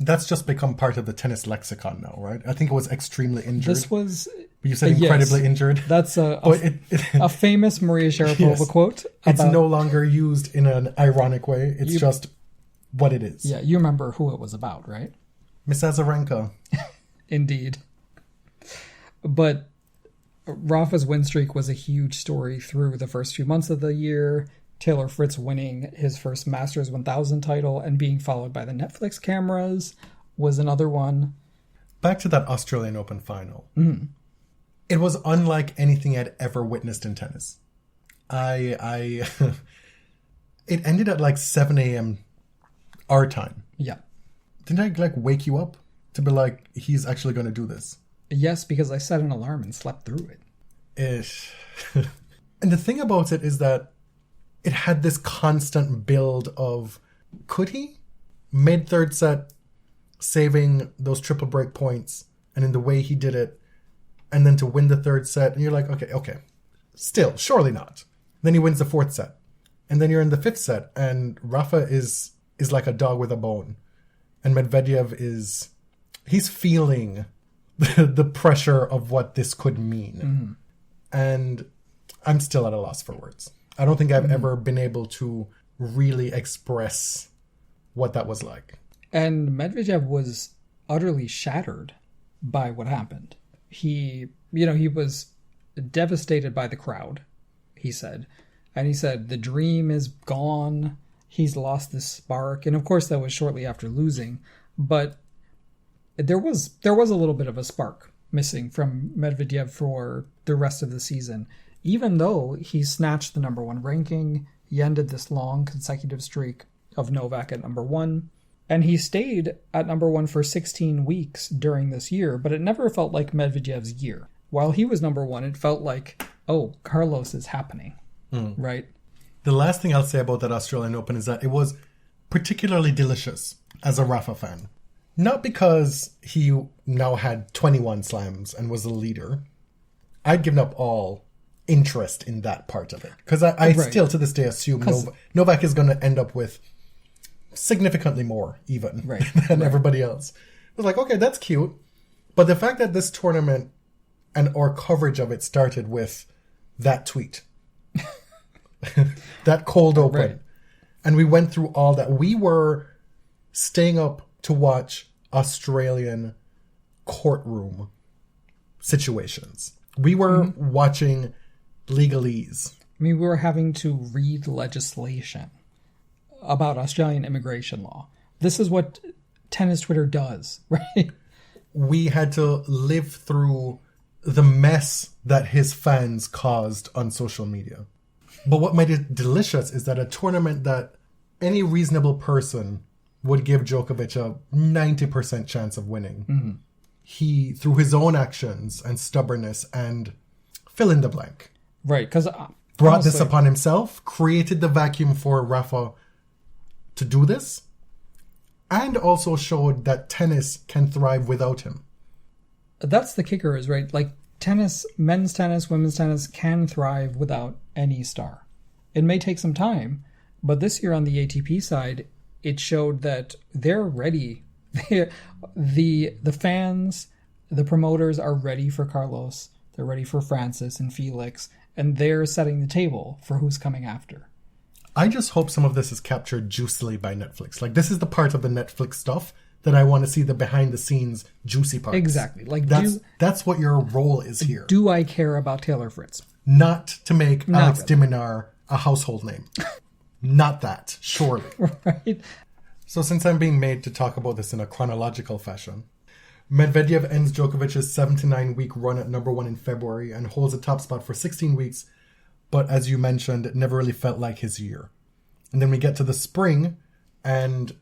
That's just become part of the tennis lexicon now, right? I think it was extremely injured. This was... You said incredibly injured. That's a famous Maria Sharapova quote. It's no longer used in an ironic way. It's just what it is. Yeah, you remember who it was about, right? Miss Azarenka. Indeed. But Rafa's win streak was a huge story through the first few months of the year. Taylor Fritz winning his first Masters 1000 title and being followed by the Netflix cameras was another one. Back to that Australian Open final. Mm-hmm. It was unlike anything I'd ever witnessed in tennis. It ended at like 7 a.m. our time. Yeah. Didn't I wake you up to be like, he's actually going to do this? Yes, because I set an alarm and slept through it. And the thing about it is that it had this constant build of, could he? Mid third set, saving those triple break points, and in the way he did it, and then to win the third set, and you're like, okay. Still, surely not. Then he wins the fourth set. And then you're in the fifth set, and Rafa is like a dog with a bone. And Medvedev he's feeling the pressure of what this could mean. Mm-hmm. And I'm still at a loss for words. I don't think I've ever been able to really express what that was like. And Medvedev was utterly shattered by what happened. He was devastated by the crowd, he said. And he said, the dream is gone. He's lost the spark. And of course, that was shortly after losing. But there was a little bit of a spark missing from Medvedev for the rest of the season. Even though he snatched the number one ranking, he ended this long consecutive streak of Novak at number one. And he stayed at number one for 16 weeks during this year, but it never felt like Medvedev's year. While he was number one, it felt like, oh, Carlos is happening, right? The last thing I'll say about that Australian Open is that it was particularly delicious as a Rafa fan. Not because he now had 21 slams and was the leader. I'd given up all interest in that part of it. Because I still, to this day, assume Novak is going to end up with significantly more, even, than everybody else. I was like, okay, that's cute. But the fact that this tournament and our coverage of it started with that tweet, that cold open, and we went through all that. We were staying up to watch Australian courtroom situations. We were watching legalese. I mean, we were having to read legislation about Australian immigration law. This is what tennis Twitter does, right? We had to live through the mess that his fans caused on social media. But what made it delicious is that a tournament that any reasonable person would give Djokovic a 90% chance of winning. He, through his own actions and stubbornness and fill in the blank. Right, because brought this upon himself, created the vacuum for Rafa to do this, and also showed that tennis can thrive without him. That's the kicker, is right. Like tennis, men's tennis, women's tennis can thrive without any star. It may take some time, but this year on the ATP side, it showed that they're ready. The fans, the promoters are ready for Carlos. They're ready for Francis and Felix, and they're setting the table for who's coming after. I just hope some of this is captured juicily by Netflix. Like, this is the part of the Netflix stuff that I want to see, the behind-the-scenes juicy parts. Exactly. Like that's what your role is here. Do I care about Taylor Fritz? Not to make Alex de Minaur a household name. Not that, surely. Right. So since I'm being made to talk about this in a chronological fashion, Medvedev ends Djokovic's 7-9 week run at number one in February and holds a top spot for 16 weeks. But as you mentioned, it never really felt like his year. And then we get to the spring, and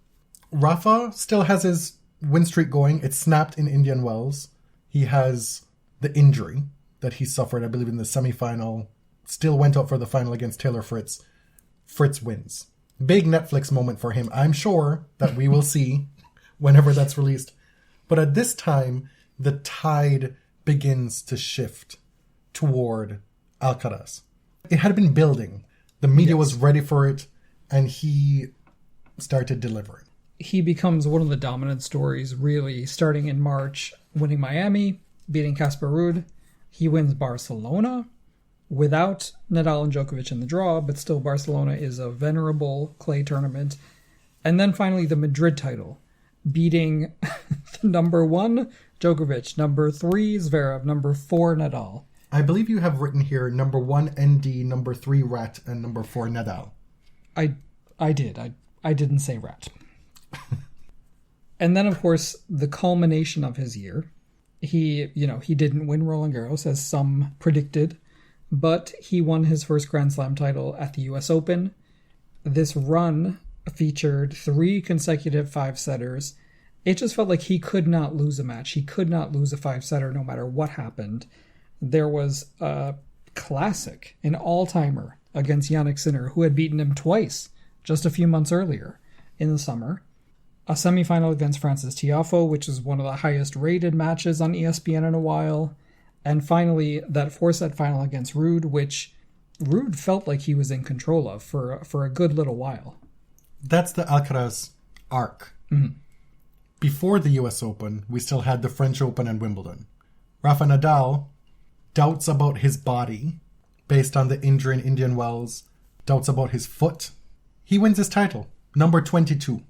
Rafa still has his win streak going. It snapped in Indian Wells. He has the injury that he suffered, I believe, in the semifinal. Still went up for the final against Taylor Fritz. Fritz wins. Big Netflix moment for him. I'm sure that we will see whenever that's released. But at this time, the tide begins to shift toward Alcaraz. It had been building. The media was ready for it, and he started delivering. He becomes one of the dominant stories, really, starting in March, winning Miami, beating Casper Ruud. He wins Barcelona without Nadal and Djokovic in the draw, but still Barcelona is a venerable clay tournament. And then finally the Madrid title, beating number one Djokovic, number three Zverev, number four Nadal. I believe you have written here number one ND, number three Rat, and number four Nadal. I did. I didn't say Rat. And then, of course, the culmination of his year. He didn't win Roland Garros, as some predicted, but he won his first Grand Slam title at the US Open. This run featured 3 consecutive 5-setters. It just felt like he could not lose a match. He could not lose a 5-setter no matter what happened. There was a classic, an all-timer against Jannik Sinner, who had beaten him twice just a few months earlier in the summer. A semifinal against Francis Tiafoe, which is one of the highest rated matches on ESPN in a while. And finally, that 4-set final against Ruud, which Ruud felt like he was in control of for a good little while. That's the Alcaraz arc. Mm-hmm. Before the US Open, we still had the French Open and Wimbledon. Rafa Nadal doubts about his body based on the injury in Indian Wells, doubts about his foot. He wins his title, number 22.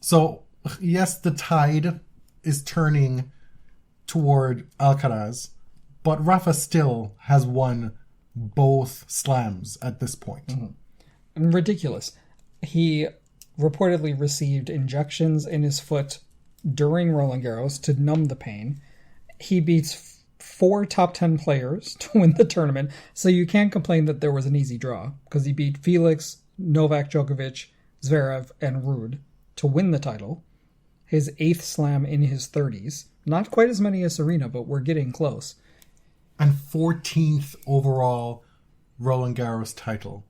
So, yes, the tide is turning toward Alcaraz, but Rafa still has won both slams at this point. Mm-hmm. Ridiculous. He reportedly received injections in his foot during Roland Garros to numb the pain. He beats 4 top 10 players to win the tournament, so you can't complain that there was an easy draw, because he beat Felix, Novak, Djokovic, Zverev, and Ruud to win the title. His 8th slam in his 30s. Not quite as many as Serena, but we're getting close. And 14th overall Roland Garros title.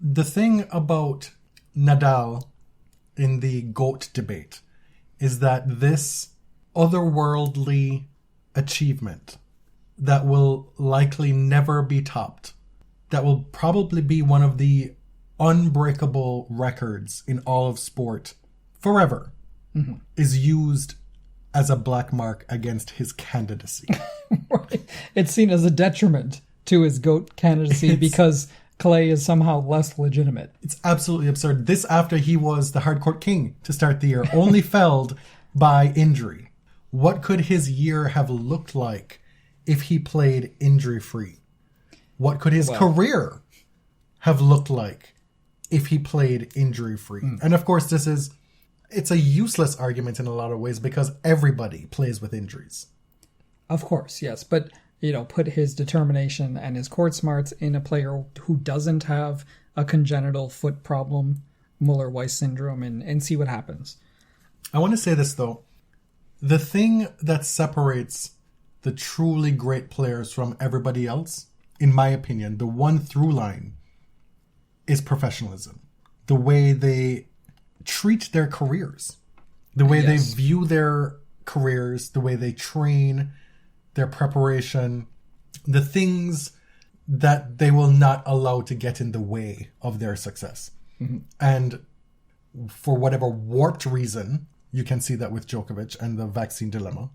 The thing about Nadal in the GOAT debate is that this otherworldly achievement that will likely never be topped, that will probably be one of the unbreakable records in all of sport forever, is used as a black mark against his candidacy. Right. It's seen as a detriment to his GOAT candidacy because Clay is somehow less legitimate. It's absolutely absurd. This after he was the hardcourt king to start the year, only felled by injury. What could his year have looked like if he played injury-free? What could his career have looked like if he played injury-free? And of course, it's a useless argument in a lot of ways because everybody plays with injuries. Of course, yes. But, put his determination and his court smarts in a player who doesn't have a congenital foot problem, Mueller-Weiss syndrome, and see what happens. I want to say this, though. The thing that separates the truly great players from everybody else, in my opinion, the one through line is professionalism. The way they treat their careers, the way they view their careers, the way they train, their preparation, the things that they will not allow to get in the way of their success. And for whatever warped reason, you can see that with Djokovic and the vaccine dilemma.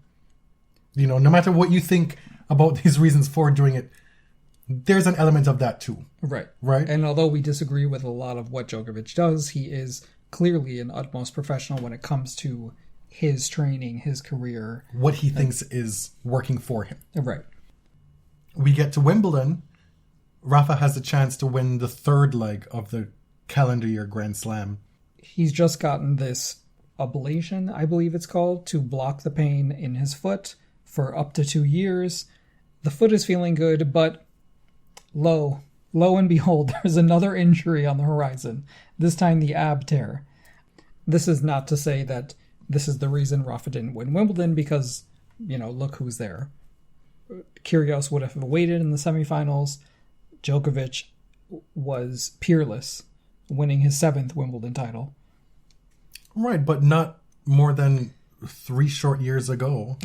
No matter what you think about these reasons for doing it, there's an element of that too. Right. Right. And although we disagree with a lot of what Djokovic does, he is clearly an utmost professional when it comes to his training, his career. What he thinks is working for him. Right. We get to Wimbledon. Rafa has a chance to win the 3rd leg of the calendar year Grand Slam. He's just gotten this ablation, I believe it's called, to block the pain in his foot for up to 2 years. The foot is feeling good, but lo and behold, there's another injury on the horizon, this time the ab tear. This is not to say that this is the reason Rafa didn't win Wimbledon, because, look who's there. Kyrgios would have waited in the semifinals. Djokovic was peerless, winning his 7th Wimbledon title. Right, but not more than 3 short years ago.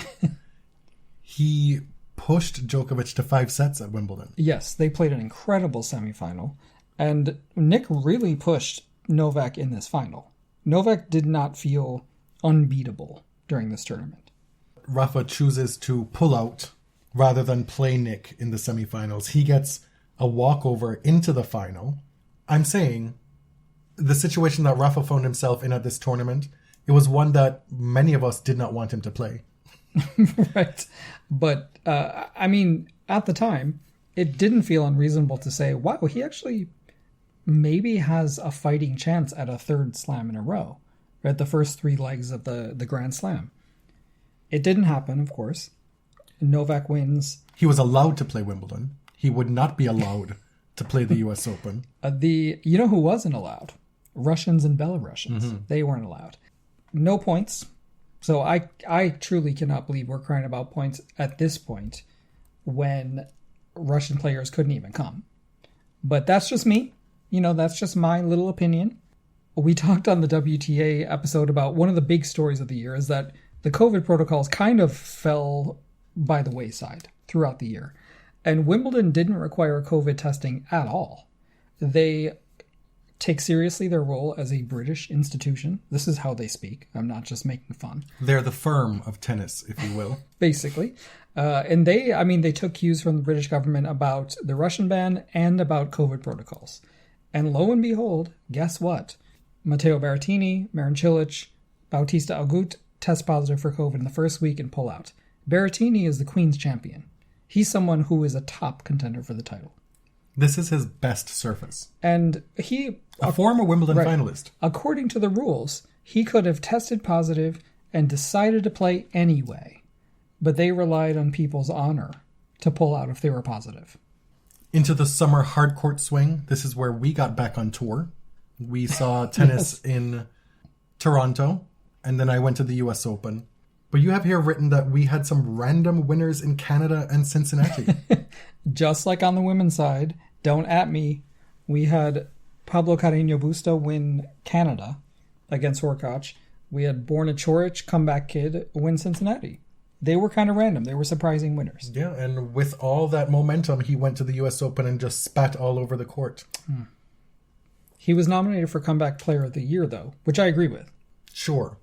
He pushed Djokovic to 5 sets at Wimbledon. Yes, they played an incredible semifinal. And Nick really pushed Novak in this final. Novak did not feel unbeatable during this tournament. Rafa chooses to pull out rather than play Nick in the semifinals. He gets a walkover into the final. I'm saying the situation that Rafa found himself in at this tournament, it was one that many of us did not want him to play. Right. But, at the time, it didn't feel unreasonable to say, wow, he actually maybe has a fighting chance at a 3rd slam in a row, at the first 3 legs of the Grand Slam. It didn't happen, of course. Novak wins. He was allowed to play Wimbledon. He would not be allowed to play the US Open. You know who wasn't allowed? Russians and Belarusians. Mm-hmm. They weren't allowed. No points. So I truly cannot believe we're crying about points at this point when Russian players couldn't even come. But that's just me. That's just my little opinion. We talked on the WTA episode about one of the big stories of the year is that the COVID protocols kind of fell by the wayside throughout the year. And Wimbledon didn't require COVID testing at all. They take seriously their role as a British institution. This is how they speak. I'm not just making fun. They're the firm of tennis, if you will. Basically. And they took cues from the British government about the Russian ban and about COVID protocols. And lo and behold, guess what? Matteo Berrettini, Marin Cilic, Bautista Agut test positive for COVID in the first week and pull out. Berrettini is the Queen's champion. He's someone who is a top contender for the title. This is his best surface. And a former Wimbledon finalist. According to the rules, he could have tested positive and decided to play anyway. But they relied on people's honor to pull out if they were positive. Into the summer hardcourt swing. This is where we got back on tour. We saw tennis in Toronto, and then I went to the US Open. But you have here written that we had some random winners in Canada and Cincinnati. Just like on the women's side, don't at me, we had Pablo Carreño Busta win Canada against Horkach. We had Borna Coric, comeback kid, win Cincinnati. They were kind of random. They were surprising winners. Yeah, and with all that momentum, he went to the US Open and just spat all over the court. He was nominated for Comeback Player of the Year, though, which I agree with. Sure.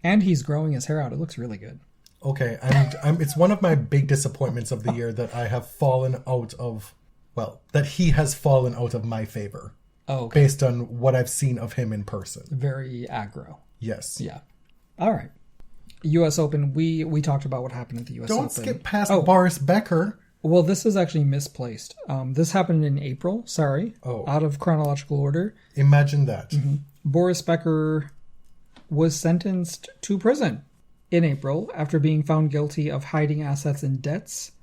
And he's growing his hair out. It looks really good. Okay, and it's one of my big disappointments of the year that I have fallen out of, that he has fallen out of my favor. Oh, okay. Based on what I've seen of him in person. Very aggro. Yes. Yeah. All right. U.S. Open, we talked about what happened at the U.S. Open. Don't skip past Boris Becker. Well, this is actually misplaced. This happened in April, out of chronological order. Imagine that. Mm-hmm. Boris Becker was sentenced to prison in April after being found guilty of hiding assets and debts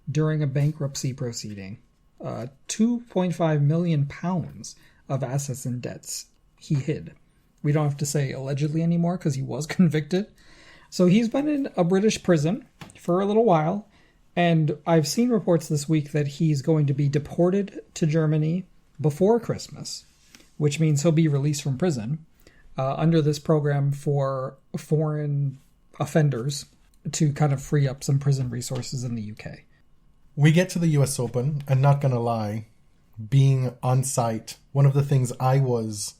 during a bankruptcy proceeding. 2.5 million pounds of assets and debts he hid. We don't have to say allegedly anymore because he was convicted. So he's been in a British prison for a little while. And I've seen reports this week that he's going to be deported to Germany before Christmas, which means he'll be released from prison under this program for foreign offenders to kind of free up some prison resources in the UK. We get to the US Open, and not going to lie, being on site, one of the things I was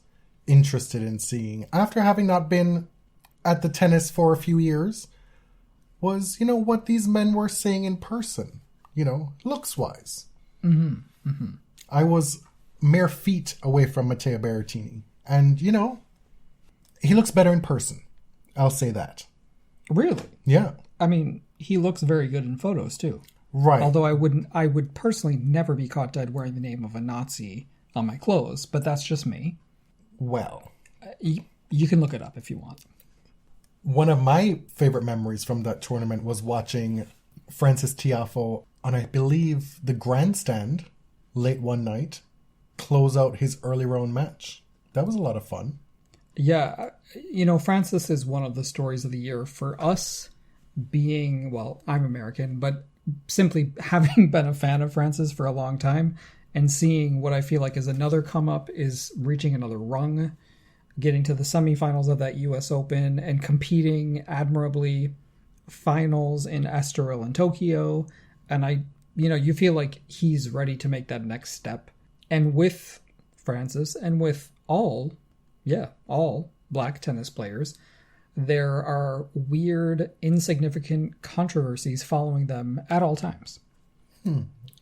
interested in seeing, after having not been at the tennis for a few years, was, what these men were saying in person, looks-wise. Mm-hmm. Mm-hmm. I was mere feet away from Matteo Berrettini. And, he looks better in person. I'll say that. Really? Yeah. I mean, he looks very good in photos, too. Right. Although I would personally never be caught dead wearing the name of a Nazi on my clothes, but that's just me. Well. You can look it up if you want. One of my favorite memories from that tournament was watching Frances Tiafoe on, I believe, the grandstand late one night close out his early round match. That was a lot of fun. Yeah. Frances is one of the stories of the year for us being, I'm American, but simply having been a fan of Frances for a long time and seeing what I feel like is another come up is reaching another rung, getting to the semifinals of that U.S. Open and competing admirably, finals in Estoril and Tokyo. And you feel like he's ready to make that next step. And with Frances and with all black tennis players, there are weird, insignificant controversies following them at all times.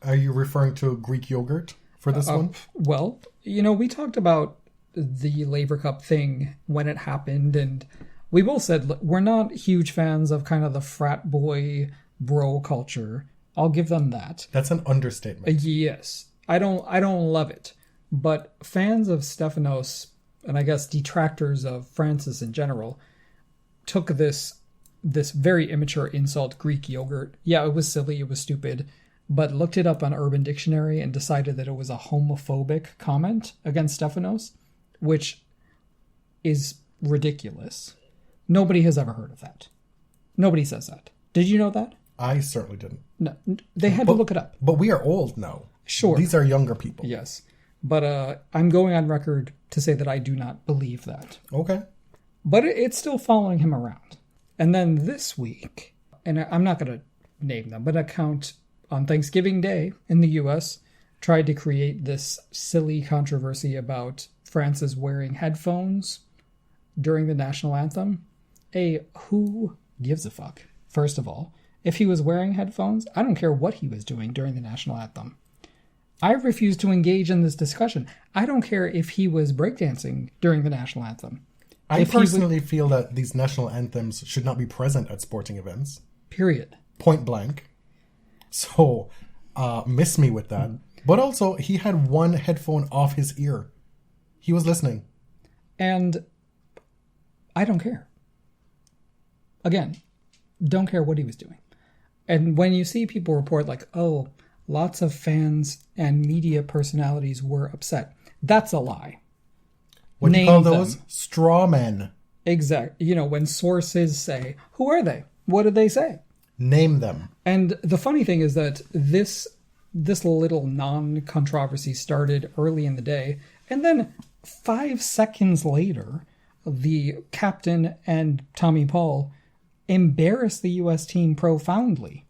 Are you referring to Greek yogurt for this one? Well, we talked about the Laver Cup thing when it happened, and we both said we're not huge fans of kind of the frat boy bro culture. I'll give them that. That's an understatement. Yes. I don't love it. But fans of Stefanos, and I guess detractors of Frances in general, took this very immature insult, Greek yogurt. Yeah, it was silly, it was stupid, but looked it up on Urban Dictionary and decided that it was a homophobic comment against Stefanos, which is ridiculous. Nobody has ever heard of that. Nobody says that. Did you know that? I certainly didn't. No, they had to look it up. But we are old now. Sure. These are younger people. Yes. But I'm going on record to say that I do not believe that. Okay. But it's still following him around. And then this week, and I'm not going to name them, but an account on Thanksgiving Day in the U.S. tried to create this silly controversy about Francis wearing headphones during the national anthem. Who gives a fuck? First of all, if he was wearing headphones, I don't care what he was doing during the national anthem. I refuse to engage in this discussion. I don't care if he was breakdancing during the national anthem. I personally feel that these national anthems should not be present at sporting events. Period. Point blank. So, miss me with that. But also, he had one headphone off his ear. He was listening. And I don't care. Again, don't care what he was doing. And when you see people report like, oh, lots of fans and media personalities were upset, that's a lie. What do you call those? Straw men. Exactly. When sources say, who are they? What did they say? Name them. And the funny thing is that this little non-controversy started early in the day, and then 5 seconds later, the captain and Tommy Paul embarrassed the U.S. team profoundly.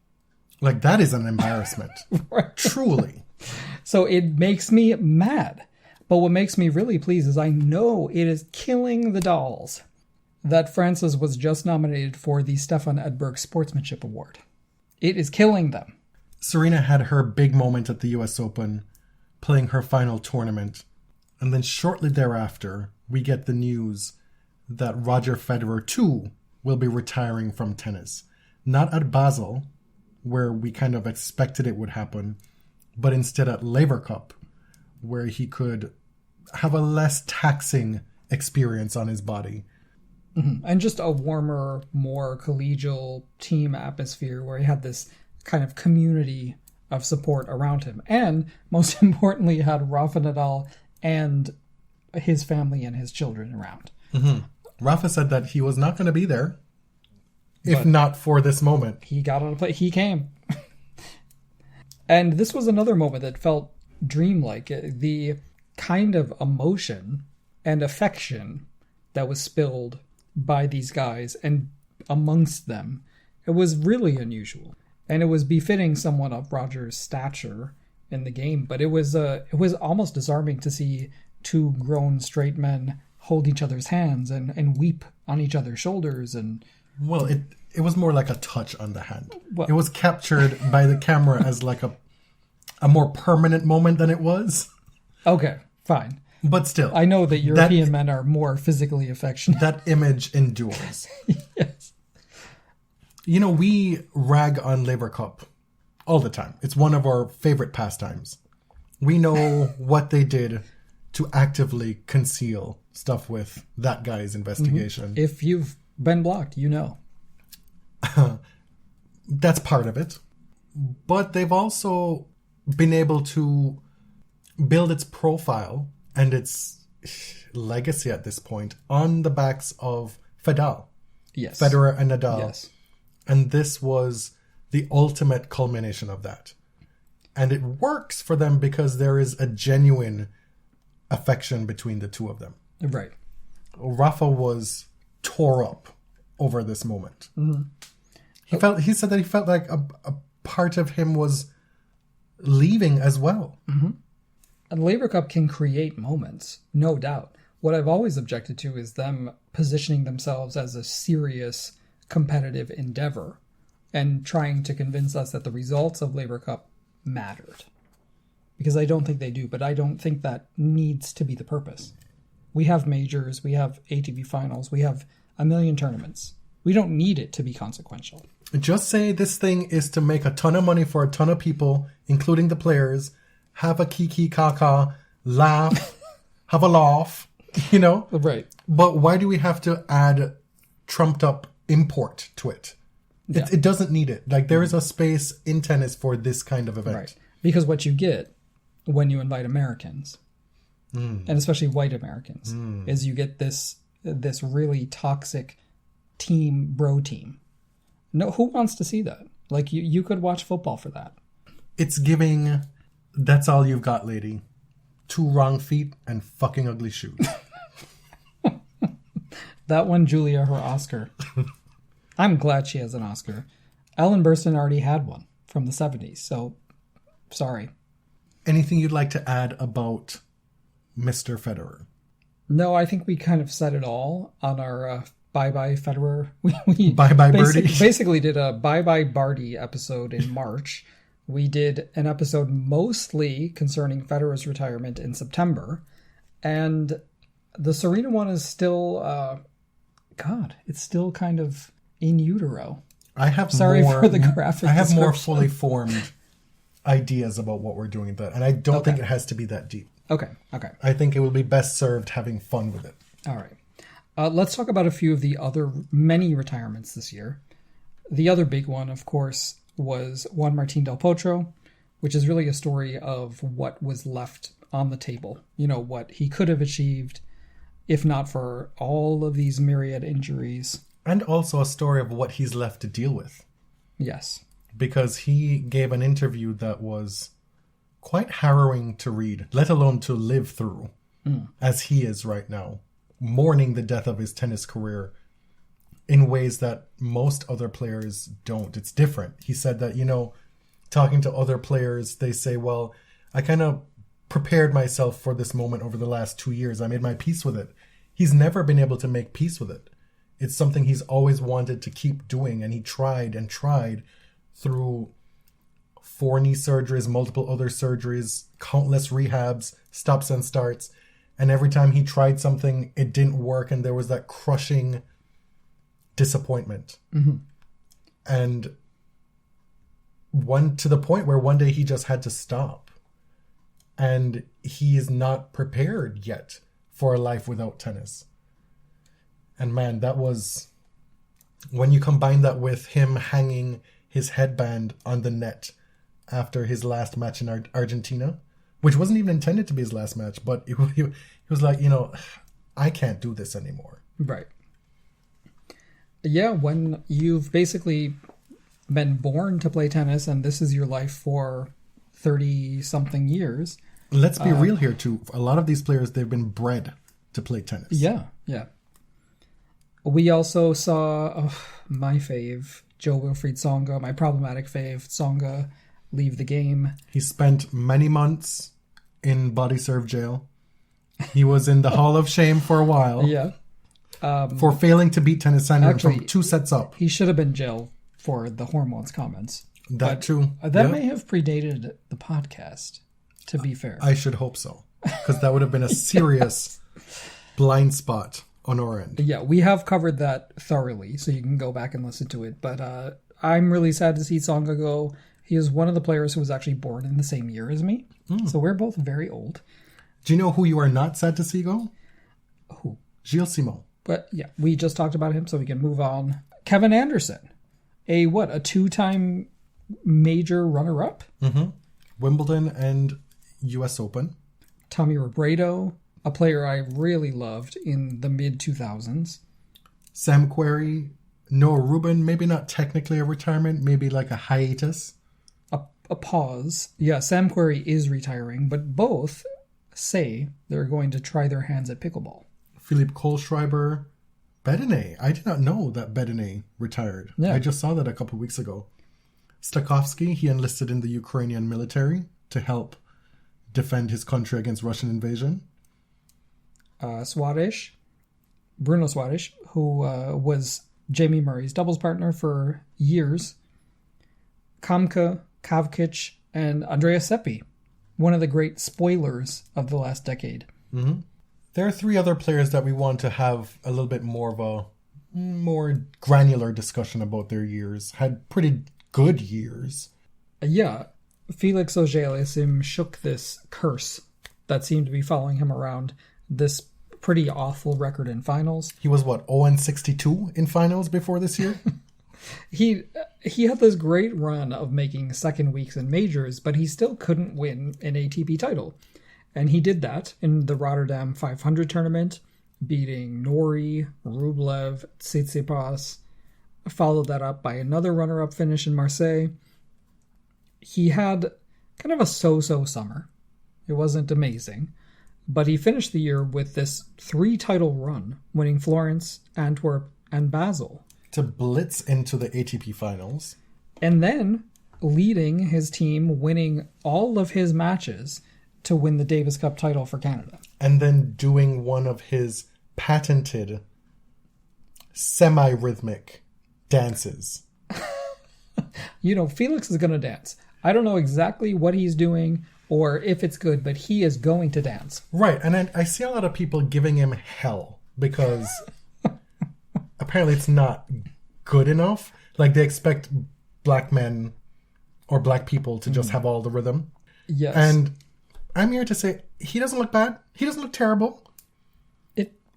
Like, that is an embarrassment. Right. Truly. So it makes me mad. But what makes me really pleased is I know it is killing the dolls that Francis was just nominated for the Stefan Edberg Sportsmanship Award. It is killing them. Serena had her big moment at the US Open, playing her final tournament. And then shortly thereafter, we get the news that Roger Federer, too, will be retiring from tennis. Not at Basel, where we kind of expected it would happen, but instead at Laver Cup, where he could have a less taxing experience on his body. Mm-hmm. And just a warmer, more collegial team atmosphere where he had this kind of community of support around him. And most importantly, had Rafa Nadal and his family and his children around. Mm-hmm. Rafa said that he was not going to be there if not for this moment. He got on a plane. He came. And this was another moment that felt dreamlike. The kind of emotion and affection that was spilled by these guys and amongst them, it was really unusual. And it was befitting someone of Roger's stature in the game. But it was almost disarming to see two grown straight men hold each other's hands and weep on each other's shoulders. And well, it was more like a touch on the hand. Well, it was captured by the camera as like a more permanent moment than it was. Okay, fine. But still. I know that European men are more physically affectionate. That image endures. Yes. We rag on Laver Cup all the time. It's one of our favorite pastimes. We know what they did to actively conceal stuff with that guy's investigation. Mm-hmm. If you've been blocked, you know. That's part of it. But they've also been able to build its profile and its legacy at this point on the backs of Federer. Yes. Federer and Nadal. Yes. And this was the ultimate culmination of that. And it works for them because there is a genuine affection between the two of them. Right. Rafa was tore up over this moment. Mm-hmm. He said that he felt like a part of him was leaving as well. Mm-hmm. And Laver Cup can create moments, no doubt. What I've always objected to is them positioning themselves as a serious competitive endeavor and trying to convince us that the results of Laver Cup mattered. Because I don't think they do, but I don't think that needs to be the purpose. We have majors, we have ATP finals, we have a million tournaments. We don't need it to be consequential. Just say this thing is to make a ton of money for a ton of people, including the players, have a kiki kaka, laugh, have a laugh, Right. But why do we have to add trumped up import to it? Yeah. It doesn't need it. Like, there is a space in tennis for this kind of event. Right. Because what you get when you invite Americans, and especially white Americans, is you get this really toxic bro team. No, who wants to see that? Like, you could watch football for that. It's giving, that's all you've got, lady. 2 wrong feet and fucking ugly shoes. That won Julia her Oscar. I'm glad she has an Oscar. Ellen Burstyn already had one from the 70s, so sorry. Anything you'd like to add about Mr. Federer? No, I think we kind of said it all on our Bye-Bye Federer. We Bye-bye Birdie. Basically did a Bye-Bye Barty episode in March. We did an episode mostly concerning Federer's retirement in September. And the Serena one is still... it's still kind of in utero. Sorry for the graphic I have description. more fully formed ideas about what we're doing with that. And I don't think it has to be that deep. Okay. I think it will be best served having fun with it. All right. Let's talk about a few of the many retirements this year. The other big one, of course, was Juan Martín del Potro, which is really a story of what was left on the table. You know, what he could have achieved if not for all of these myriad injuries. And also a story of what he's left to deal with. Yes. Because he gave an interview that was quite harrowing to read, let alone to live through, as he is right now, mourning the death of his tennis career in ways that most other players don't. It's different. He said that, talking to other players, they say, well, I kind of prepared myself for this moment over the last 2 years. I made my peace with it. He's never been able to make peace with it. It's something he's always wanted to keep doing, and he tried and tried through 4 knee surgeries, multiple other surgeries, countless rehabs, stops and starts. And every time he tried something, it didn't work, and there was that crushing disappointment. Mm-hmm. And to the point where one day he just had to stop. And he is not prepared yet for a life without tennis. And man, that was... When you combine that with him hanging his headband on the net after his last match in Argentina, which wasn't even intended to be his last match, but he was like, I can't do this anymore. Right. Yeah, when you've basically been born to play tennis and this is your life for 30-something years. Let's be real here, too. A lot of these players, they've been bred to play tennis. Yeah. We also saw my fave, Jo-Wilfried Tsonga, my problematic fave, Tsonga, leave the game. He spent many months in body serve jail. He was in the Hall of Shame for a while. Yeah. For failing to beat Tennis Sandgren from 2 sets up. He should have been jailed for the hormones comments. That too. That may have predated the podcast, to be fair. I should hope so. Because that would have been a serious blind spot on our end. Yeah, we have covered that thoroughly, so you can go back and listen to it. But I'm really sad to see Tsonga go. He is one of the players who was actually born in the same year as me. So we're both very old. Do you know who you are not sad to see go? Who? Gilles Simon. But yeah, we just talked about him, so we can move on. Kevin Anderson. A 2-time major runner-up? Mm-hmm. Wimbledon and US Open. Tommy Robredo, a player I really loved in the mid-2000s. Sam Querrey, Noah Rubin, maybe not technically a retirement, maybe like a hiatus. A pause. Yeah, Sam Querrey is retiring, but both say they're going to try their hands at pickleball. Philippe Kohlschreiber, Bedene. I did not know that Bedene retired. Yeah. I just saw that a couple of weeks ago. Stakovsky, he enlisted in the Ukrainian military to help defend his country against Russian invasion. Bruno Suárez, who was Jamie Murray's doubles partner for years. Kamka, Kavkic, and Andrea Seppi, one of the great spoilers of the last decade. Mm-hmm. There are 3 other players that we want to have a little bit more of a more granular discussion about their years. Had pretty good years. Yeah. Felix Auger-Aliassime shook this curse that seemed to be following him around, this pretty awful record in finals. He was, 0-62 in finals before this year? He had this great run of making second weeks in majors, but he still couldn't win an ATP title. And he did that in the Rotterdam 500 tournament, beating Norrie, Rublev, Tsitsipas, followed that up by another runner-up finish in Marseille. He had kind of a so-so summer. It wasn't amazing. But he finished the year with this 3-title run, winning Florence, Antwerp, and Basel. To blitz into the ATP finals. And then leading his team, winning all of his matches to win the Davis Cup title for Canada. And then doing one of his patented semi-rhythmic dances. Felix is going to dance. I don't know exactly what he's doing or if it's good, but he is going to dance. Right, and I see a lot of people giving him hell because apparently it's not good enough. Like, they expect black men or black people to just have all the rhythm. Yes. And I'm here to say, he doesn't look bad. He doesn't look terrible.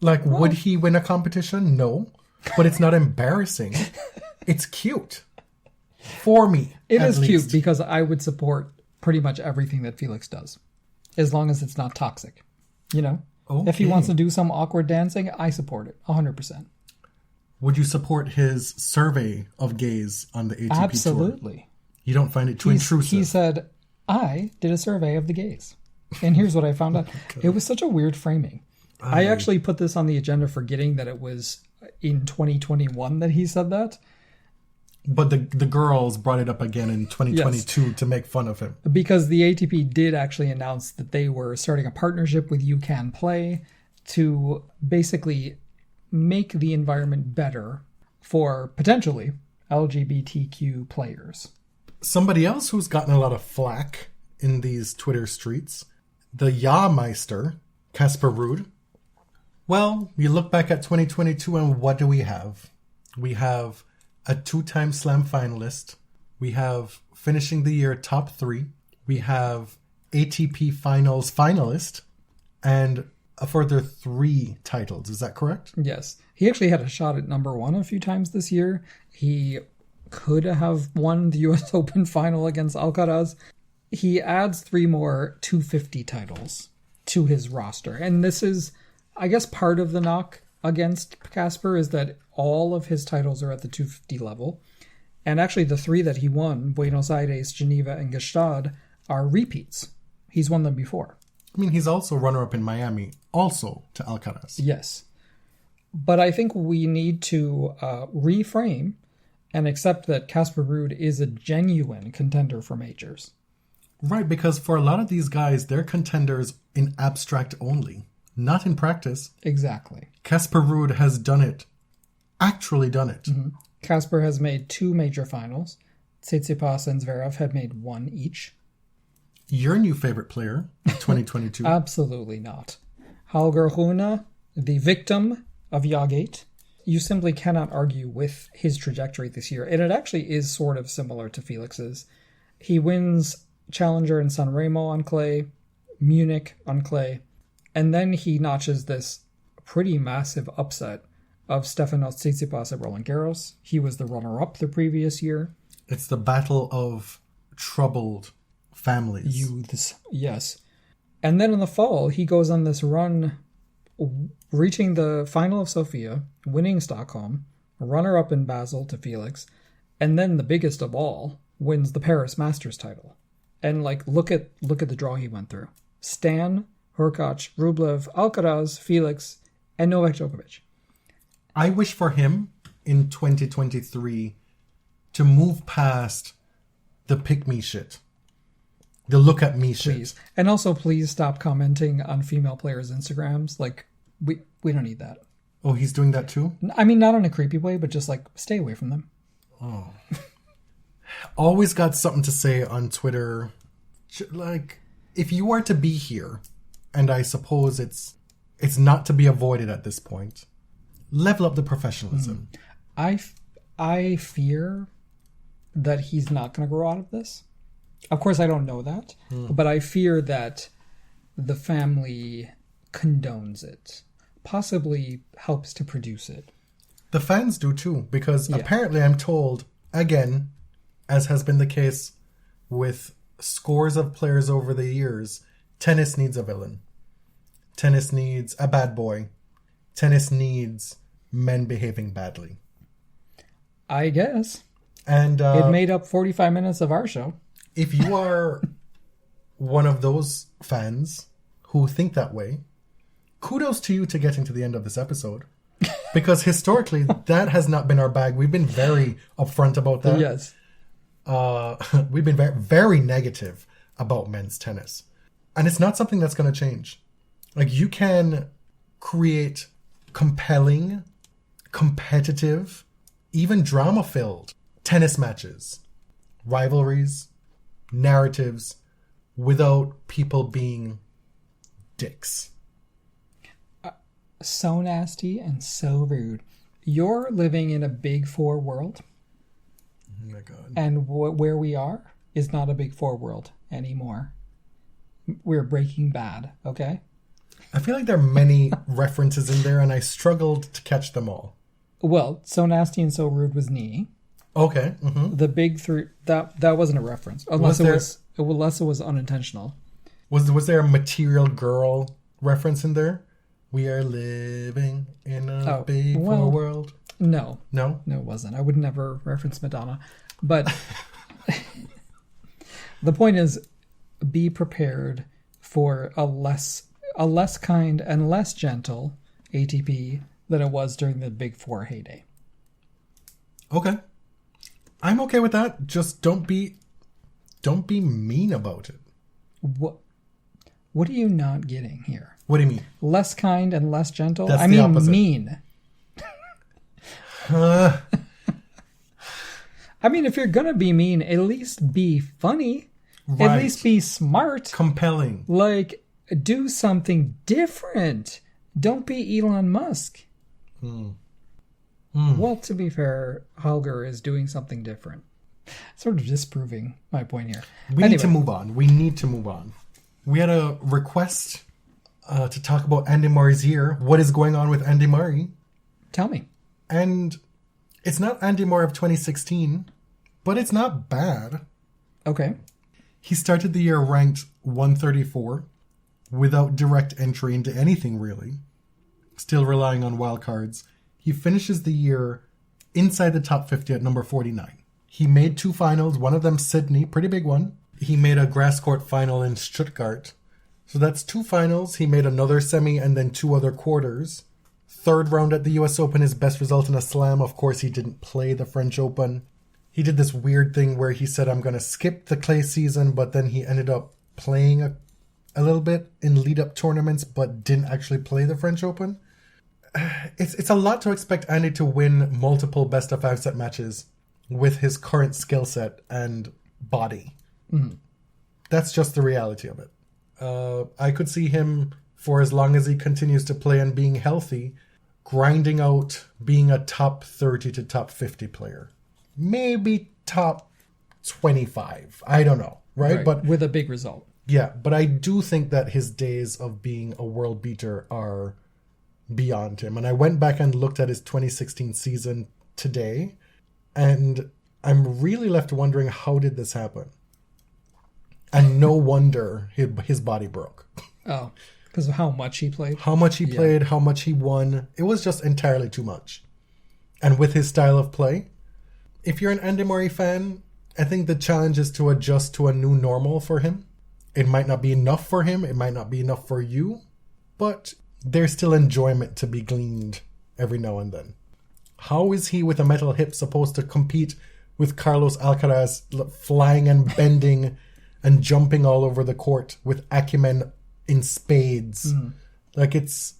Would he win a competition? No. But it's not embarrassing. It's cute. For me, it at is least. cute because I would support pretty much everything that Felix does, as long as it's not toxic. Okay. If he wants to do some awkward dancing, I support it 100%. Would you support his survey of gays on the ATP tour? Absolutely. You don't find it too intrusive? He said, I did a survey of the gays, and here's what I found out. It was such a weird framing. I actually put this on the agenda forgetting that it was in 2021 that he said that. But the girls brought it up again in 2022 to make fun of him. Because the ATP did actually announce that they were starting a partnership with You Can Play to basically make the environment better for, potentially, LGBTQ players. Somebody else who's gotten a lot of flack in these Twitter streets, the Jaameister, Casper Ruud. Well, you look back at 2022 and what do we have? We have a 2-time slam finalist. We have finishing the year top 3. We have ATP finals finalist and a further 3 titles. Is that correct? Yes. He actually had a shot at number 1 a few times this year. He could have won the US Open final against Alcaraz. He adds 3 more 250 titles to his roster. And this is, I guess, part of the knock against Casper is that all of his titles are at the 250 level. And actually the 3 that he won, Buenos Aires, Geneva, and Gstaad, are repeats. He's won them before. I mean, he's also runner-up in Miami, also to Alcaraz. Yes. But I think we need to reframe and accept that Casper Ruud is a genuine contender for majors. Right, because for a lot of these guys, they're contenders in abstract only, not in practice. Exactly. Casper Ruud has done it. Actually done it. Mm-hmm. Casper has made 2 major finals. Tsitsipas and Zverev have made 1 each. Your new favorite player, 2022. Absolutely not. Holger Rune, the victim of Jaaa-gate. You simply cannot argue with his trajectory this year. And it actually is sort of similar to Felix's. He wins Challenger in San Remo on clay, Munich on clay, and then he notches this pretty massive upset of Stefanos Tsitsipas at Roland Garros. He was the runner-up the previous year. It's the battle of troubled families. Youths, yes. And then in the fall, he goes on this run, reaching the final of Sofia, winning Stockholm, runner-up in Basel to Felix, and then the biggest of all, wins the Paris Masters title. And look at the draw he went through. Stan, Hurkacz, Rublev, Alcaraz, Felix, and Novak Djokovic. I wish for him in 2023 to move past the pick me shit. The look at me shit. Please. And also please stop commenting on female players' Instagrams. We don't need that. Oh, he's doing that too? I mean, not in a creepy way, but just stay away from them. Oh. Always got something to say on Twitter. If you are to be here, and I suppose it's not to be avoided at this point, level up the professionalism. I fear that he's not going to grow out of this. Of course, I don't know that, but I fear that the family condones it, possibly helps to produce it. The fans do too, because apparently I'm told, again, as has been the case with scores of players over the years, tennis needs a villain. Tennis needs a bad boy. Tennis needs men behaving badly. I guess. And it made up 45 minutes of our show. If you are one of those fans who think that way, kudos to you to getting to the end of this episode. Because historically, that has not been our bag. We've been very upfront about that. Yes. We've been very, very negative about men's tennis. And it's not something that's going to change. Like, you can create compelling, competitive, even drama-filled tennis matches, rivalries, narratives, without people being dicks. So nasty and so rude. You're living in a Big Four world. Oh my God. And where we are is not a Big Four world anymore. We're Breaking Bad, okay? I feel like there are many references in there, and I struggled to catch them all. Well, So Nasty and So Rude was knee. Okay. Mm-hmm. The big three, that wasn't a reference. Unless it was unintentional. Was there a Material Girl reference in there? We are living in a Big Four world. No. No? No, it wasn't. I would never reference Madonna. But the point is, be prepared for a less kind and less gentle ATP than it was during the Big Four heyday. Okay. I'm okay with that. Just don't be mean about it. What are you not getting here? What do you mean? Less kind and less gentle? That's I the mean opposite. mean. I mean, if you're going to be mean, at least be funny. Right. At least be smart. Compelling. Like, do something different. Don't be Elon Musk. Well, to be fair, Holger is doing something different. Sort of disproving my point here. We need to move on. We had a request to talk about Andy Murray's year. What is going on with Andy Murray? Tell me. And it's not Andy Murray of 2016, but it's not bad. Okay. He started the year ranked 134 without direct entry into anything really, still relying on wildcards. He finishes the year inside the top 50 at number 49. He made 2 finals, one of them Sydney, pretty big one. He made a grass court final in Stuttgart. So that's 2 finals. He made another semi and then 2 other quarters. 3rd round at the US Open, his best result in a slam. Of course, he didn't play the French Open. He did this weird thing where he said, I'm going to skip the clay season, but then he ended up playing a little bit in lead-up tournaments, but didn't actually play the French Open. It's a lot to expect Andy to win multiple best-of-5 set matches with his current skill set and body. Mm-hmm. That's just the reality of it. I could see him, for as long as he continues to play and being healthy, grinding out being a top 30 to top 50 player. Maybe top 25. I don't know, right? But with a big result. Yeah, but I do think that his days of being a world beater are beyond him. And I went back and looked at his 2016 season today, and I'm really left wondering, how did this happen? And no wonder his body broke. Oh, because of how much he played? How much he played, how much he won. It was just entirely too much. And with his style of play, if you're an Andy Murray fan, I think the challenge is to adjust to a new normal for him. It might not be enough for him. It might not be enough for you. But there's still enjoyment to be gleaned every now and then. How is he with a metal hip supposed to compete with Carlos Alcaraz flying and bending and jumping all over the court with acumen in spades? Like, it's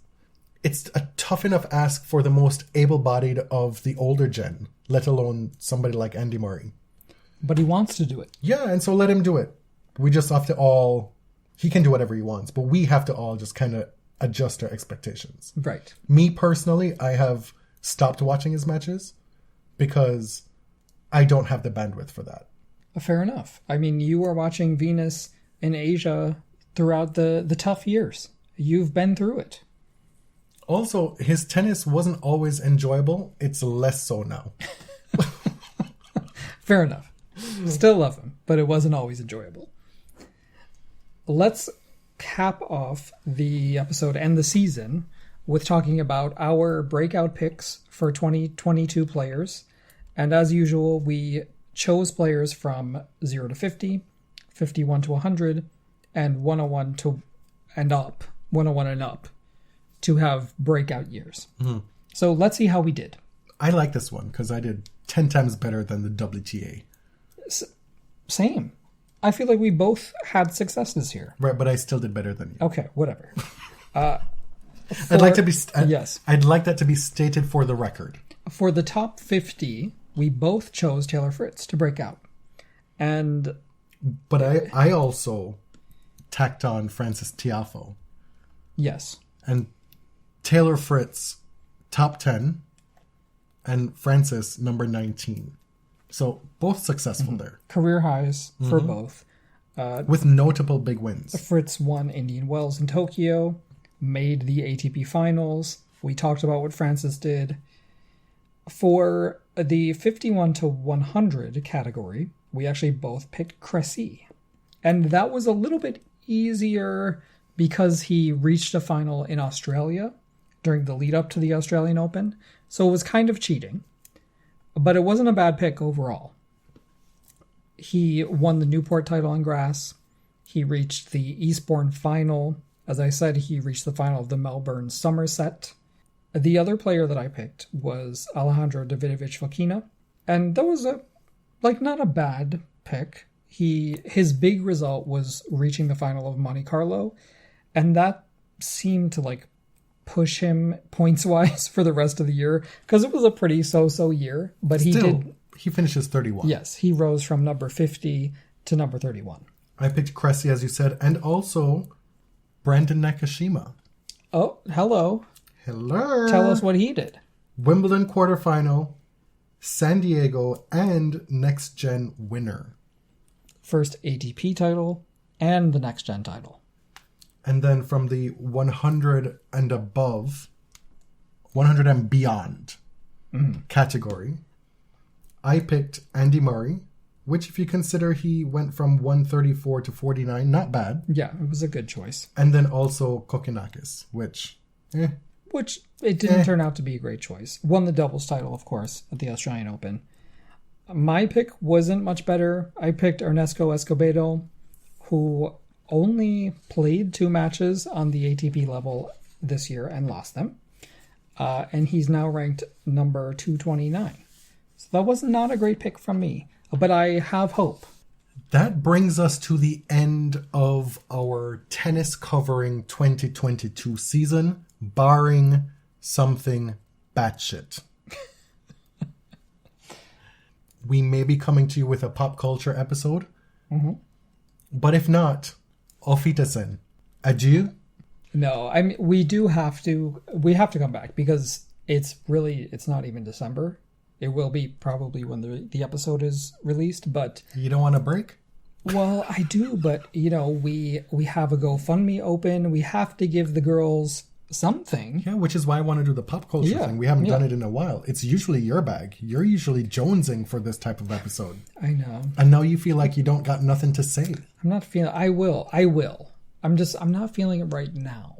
a tough enough ask for the most able-bodied of the older gen, let alone somebody like Andy Murray. But he wants to do it. Yeah, and so let him do it. We just have to all... He can do whatever he wants, but we have to all just kind of adjust our expectations. Right. Me personally, I have stopped watching his matches because I don't have the bandwidth for that. Fair enough. I mean, you were watching Venus in Asia throughout the tough years. You've been through it. Also, his tennis wasn't always enjoyable. It's less so now. Fair enough. Still love him, but it wasn't always enjoyable. Let's cap off the episode and the season with talking about our breakout picks for 2022 players. And as usual, we chose players from 0 to 50, 51 to 100, and 101 and up to have breakout years. Mm-hmm. So let's see how we did. I like this one because I did 10 times better than the WTA. Same. I feel like we both had successes here. Right, but I still did better than you. Okay, whatever. I'd like that to be stated for the record. For the top 50, we both chose Taylor Fritz to break out. But I also tacked on Frances Tiafoe. Yes. And Taylor Fritz, top 10, and Frances, number 19. So both successful there. Career highs for both. With notable big wins. Fritz won Indian Wells in Tokyo, made the ATP finals. We talked about what Frances did. For the 51 to 100 category, we actually both picked Cressy. And that was a little bit easier because he reached a final in Australia during the lead up to the Australian Open. So it was kind of cheating. But it wasn't a bad pick overall. He won the Newport title on grass. He reached the Eastbourne final. As I said, he reached the final of the Melbourne Somerset. The other player that I picked was Alejandro Davidovich Fokina. And that was not a bad pick. His big result was reaching the final of Monte Carlo. And that seemed to push him points-wise for the rest of the year. Because it was a pretty so-so year. But he finishes 31. Yes, he rose from number 50 to number 31. I picked Cressy, as you said, and also Brandon Nakashima. Oh, hello. Hello. Tell us what he did. Wimbledon quarterfinal, San Diego, and Next Gen winner. First ATP title and the Next Gen title. And then from the 100 and above, 100 and beyond category, I picked Andy Murray, which if you consider he went from 134 to 49, not bad. Yeah, it was a good choice. And then also Kokkinakis, which it didn't turn out to be a great choice. Won the doubles title, of course, at the Australian Open. My pick wasn't much better. I picked Ernesto Escobedo, who only played 2 matches on the ATP level this year and lost them. And he's now ranked number 229. So that was not a great pick from me. But I have hope. That brings us to the end of our tennis covering 2022 season, barring something batshit. We may be coming to you with a pop culture episode. Mm-hmm. But if not, auf Wiedersehen. Adieu. No, I mean, we have to come back because it's not even December. It will be probably when the episode is released, but... You don't want a break? Well, I do, but, we have a GoFundMe open. We have to give the girls something. Yeah, which is why I want to do the pop culture thing. We haven't done it in a while. It's usually your bag. You're usually jonesing for this type of episode. I know. And now you feel like you don't got nothing to say. I'm not feeling... I will. I'm not feeling it right now.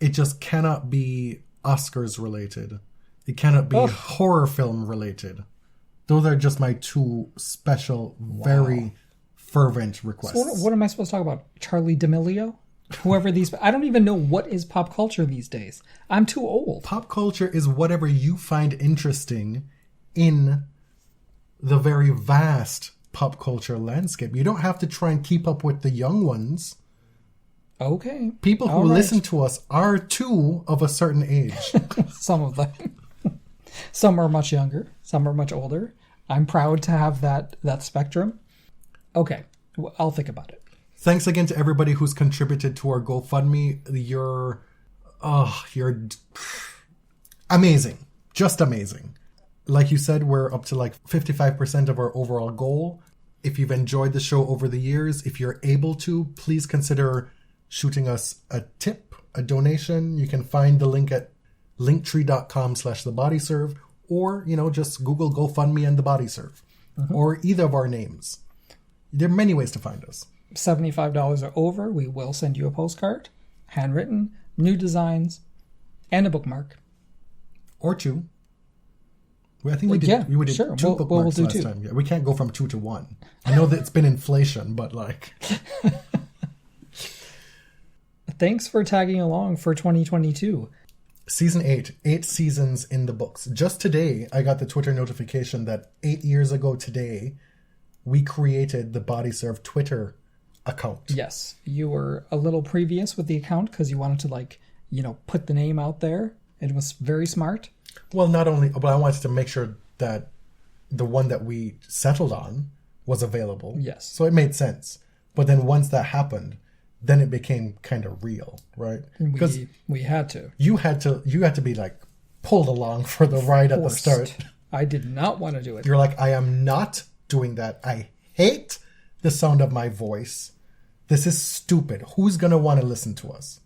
It just cannot be Oscars related. It cannot be horror film related. Those are just my 2 special, very fervent requests. So what am I supposed to talk about? Charlie D'Amelio? Whoever these... I don't even know what is pop culture these days. I'm too old. Pop culture is whatever you find interesting in the very vast pop culture landscape. You don't have to try and keep up with the young ones. Okay. People who listen to us are too of a certain age. Some of them. Some are much younger. Some are much older. I'm proud to have that spectrum. Okay. I'll think about it. Thanks again to everybody who's contributed to our GoFundMe. You're amazing. Just amazing. Like you said, we're up to 55% of our overall goal. If you've enjoyed the show over the years, if you're able to, please consider shooting us a tip, a donation. You can find the link at linktree.com/thebodyserve, or, just Google GoFundMe and the Bodyserve, or either of our names. There are many ways to find us. $75 or over, we will send you a postcard, handwritten, new designs, and a bookmark. Or 2. I think we did 2 bookmarks last time. Yeah, we can't go from 2 to 1. I know that it's been inflation, but Thanks for tagging along for 2022. Season 8 seasons in the books. Just today, I got the Twitter notification that 8 years ago today, we created the Body Serve Twitter account. Yes, you were a little previous with the account because you wanted to put the name out there. It was very smart. Well, not only, but I wanted to make sure that the one that we settled on was available. Yes. So it made sense. But then once that happened, then it became kind of real, right? Because we had to. You had to be like pulled along for the ride at the start. I did not want to do it. You're like, I am not doing that. I hate the sound of my voice. This is stupid. Who's going to want to listen to us?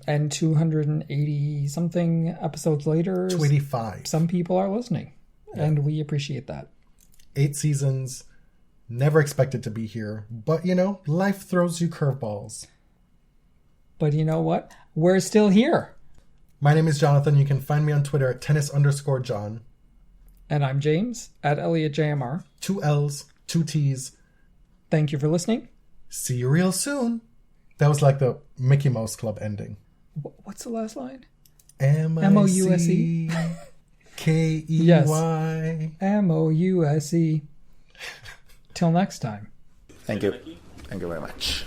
And 280 something episodes later, 285. Some people are listening, and we appreciate that. 8 seasons. Never expected to be here. But, life throws you curveballs. But you know what? We're still here. My name is Jonathan. You can find me on Twitter at tennis_John. And I'm James at ElliotJMR. 2 L's, 2 T's. Thank you for listening. See you real soon. That was like the Mickey Mouse Club ending. What's the last line? M-I-C K-E-Y. Yes. M-O-U-S-E. Till next time. Thank you. Thank you very much.